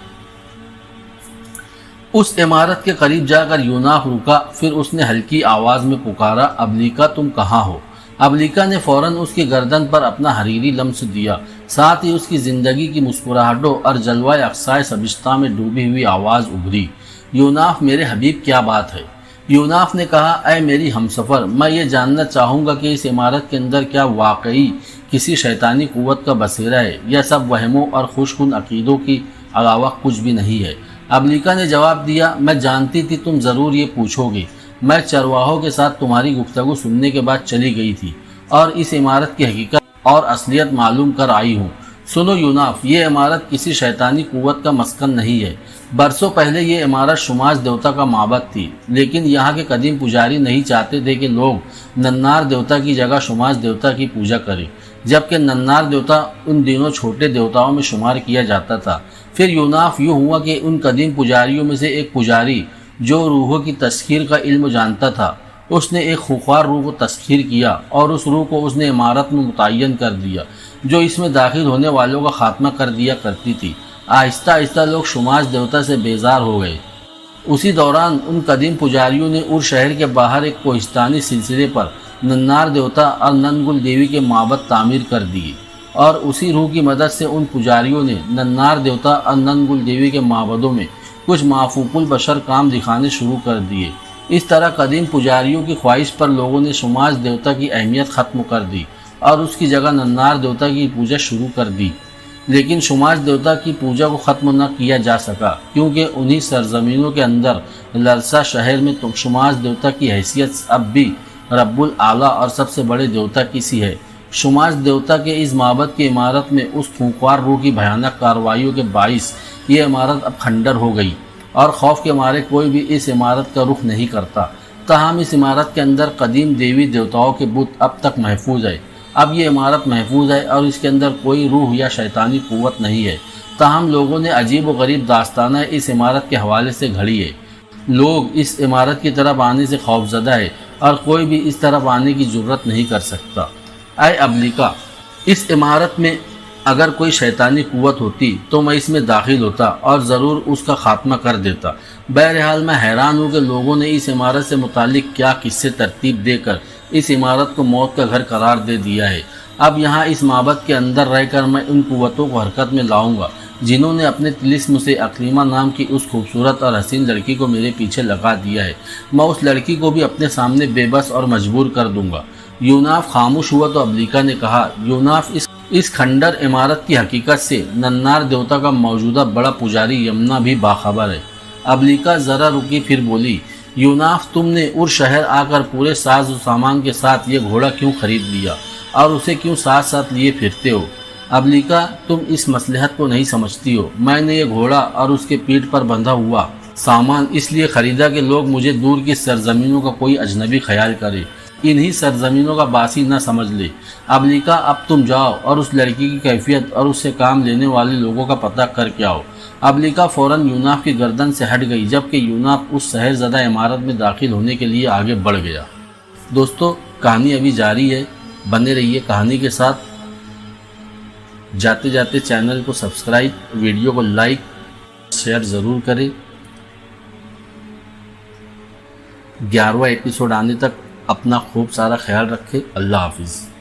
اس عمارت کے قریب جا کر یوناف رکا، پھر اس نے ہلکی آواز میں پکارا، ابلیکا، تم کہاں ہو؟ ابلیکا نے فوراً اس کی گردن پر اپنا حریری لمس دیا، ساتھ ہی اس کی زندگی کی مسکراہٹوں اور جلوہ اقصائے سبشتہ میں ڈوبی ہوئی آواز ابھری، یوناف میرے حبیب، کیا بات ہے؟ یوناف نے کہا، اے میری ہمسفر، میں یہ جاننا چاہوں گا کہ اس عمارت کے اندر کیا واقعی کسی شیطانی قوت کا بسیرا ہے یا سب وہموں اور خوش کن عقیدوں کی علاوہ کچھ بھی نہیں ہے؟ ابلیکا نے جواب دیا، میں جانتی تھی تم ضرور یہ پوچھو گے۔ میں چرواہوں کے ساتھ تمہاری گفتگو سننے کے بعد چلی گئی تھی اور اس عمارت کی حقیقت اور اصلیت معلوم کر آئی ہوں۔ سنو یوناف، یہ عمارت کسی شیطانی قوت کا مسکن نہیں ہے۔ برسوں پہلے یہ عمارت شماس دیوتا کا معبد تھی، لیکن یہاں کے قدیم پجاری نہیں چاہتے تھے کہ لوگ ننار دیوتا کی جگہ شماس دیوتا کی پوجا کریں، جبکہ ننار دیوتا ان دنوں چھوٹے دیوتاؤں میں شمار کیا جاتا تھا۔ پھر یوناف یوں ہوا کہ ان قدیم پجاریوں میں سے ایک پجاری جو روحوں کی تسخیر کا علم جانتا تھا، اس نے ایک خوخوار روح کو تسخیر کیا اور اس روح کو اس نے عمارت میں متعین کر دیا جو اس میں داخل ہونے والوں کا خاتمہ کر دیا کرتی تھی۔ آہستہ آہستہ لوگ شماس دیوتا سے بیزار ہو گئے۔ اسی دوران ان قدیم پجاریوں نے ار شہر کے باہر ایک کوہستانی سلسلے پر ننار دیوتا اور ننگل دیوی کے معبد تعمیر کر دیے، اور اسی روح کی مدد سے ان پجاریوں نے ننار دیوتا اور ننگل دیوی کے معبدوں میں کچھ مافوق البشر کام دکھانے شروع کر دیے۔ اس طرح قدیم پجاریوں کی خواہش پر لوگوں نے شماس دیوتا کی اہمیت ختم کر دی اور اس کی جگہ ننار دیوتا کی پوجا شروع کر دی۔ لیکن شماش دیوتا کی پوجا کو ختم نہ کیا جا سکا کیونکہ انہی سرزمینوں کے اندر لرسا شہر میں شماش دیوتا کی حیثیت اب بھی رب الاعلیٰ اور سب سے بڑے دیوتا کی سی ہے۔ شماش دیوتا کے اس معبد کی عمارت میں اس خونخوار روح کی بھیانک کارروائیوں کے باعث یہ عمارت اب کھنڈر ہو گئی اور خوف کے مارے کوئی بھی اس عمارت کا رخ نہیں کرتا۔ تاہم اس عمارت کے اندر قدیم دیوی دیوتاؤں کے بت اب تک محفوظ ہے۔ اب یہ عمارت محفوظ ہے اور اس کے اندر کوئی روح یا شیطانی قوت نہیں ہے۔ تاہم لوگوں نے عجیب و غریب داستانہ اس عمارت کے حوالے سے گھڑی ہے۔ لوگ اس عمارت کی طرف آنے سے خوفزدہ ہے اور کوئی بھی اس طرف آنے کی جرت نہیں کر سکتا۔ اے ابلیکا، اس عمارت میں اگر کوئی شیطانی قوت ہوتی تو میں اس میں داخل ہوتا اور ضرور اس کا خاتمہ کر دیتا۔ بہرحال میں حیران ہوں کہ لوگوں نے اس عمارت سے متعلق کیا قصے ترتیب دے کر اس عمارت کو موت کا گھر قرار دے دیا ہے۔ اب یہاں اس معبد کے اندر رہ کر میں ان قوتوں کو حرکت میں لاؤں گا جنہوں نے اپنے طلسم سے اقلیمہ نام کی اس خوبصورت اور حسین لڑکی کو میرے پیچھے لگا دیا ہے۔ میں اس لڑکی کو بھی اپنے سامنے بے بس اور مجبور کر دوں گا۔ یوناف خاموش ہوا تو ابلیکا نے کہا، یوناف، اس کھنڈر عمارت کی حقیقت سے ننار دیوتا کا موجودہ بڑا پجاری یمنا بھی باخبر ہے۔ ابلیکا ذرا رکی پھر بولی، یوناف، تم نے اور شہر آ کر پورے ساز و سامان کے ساتھ یہ گھوڑا کیوں خرید لیا اور اسے کیوں ساتھ ساتھ لیے پھرتے ہو؟ ابلیکا، تم اس مصلحت کو نہیں سمجھتی ہو۔ میں نے یہ گھوڑا اور اس کے پیٹھ پر بندھا ہوا سامان اس لیے خریدا کہ لوگ مجھے دور کی سرزمینوں کا کوئی اجنبی خیال کرے، انہی سرزمینوں کا باسی نہ سمجھ لے۔ ابلیکا، اب تم جاؤ اور اس لڑکی کی کیفیت اور اس سے کام لینے والے لوگوں کا پتہ کر کے آؤ۔ ابلیکا فوراً یوناف کی گردن سے ہٹ گئی جبکہ یوناف اس شہر زدہ عمارت میں داخل ہونے کے لیے آگے بڑھ گیا۔ دوستو، کہانی ابھی جاری ہے، بنے رہیے کہانی کے ساتھ۔ جاتے جاتے چینل کو سبسکرائب، ویڈیو کو لائک شیئر ضرور کریں۔ 11واں ایپیسوڈ آنے تک اپنا خوب سارا خیال رکھے۔ اللہ حافظ۔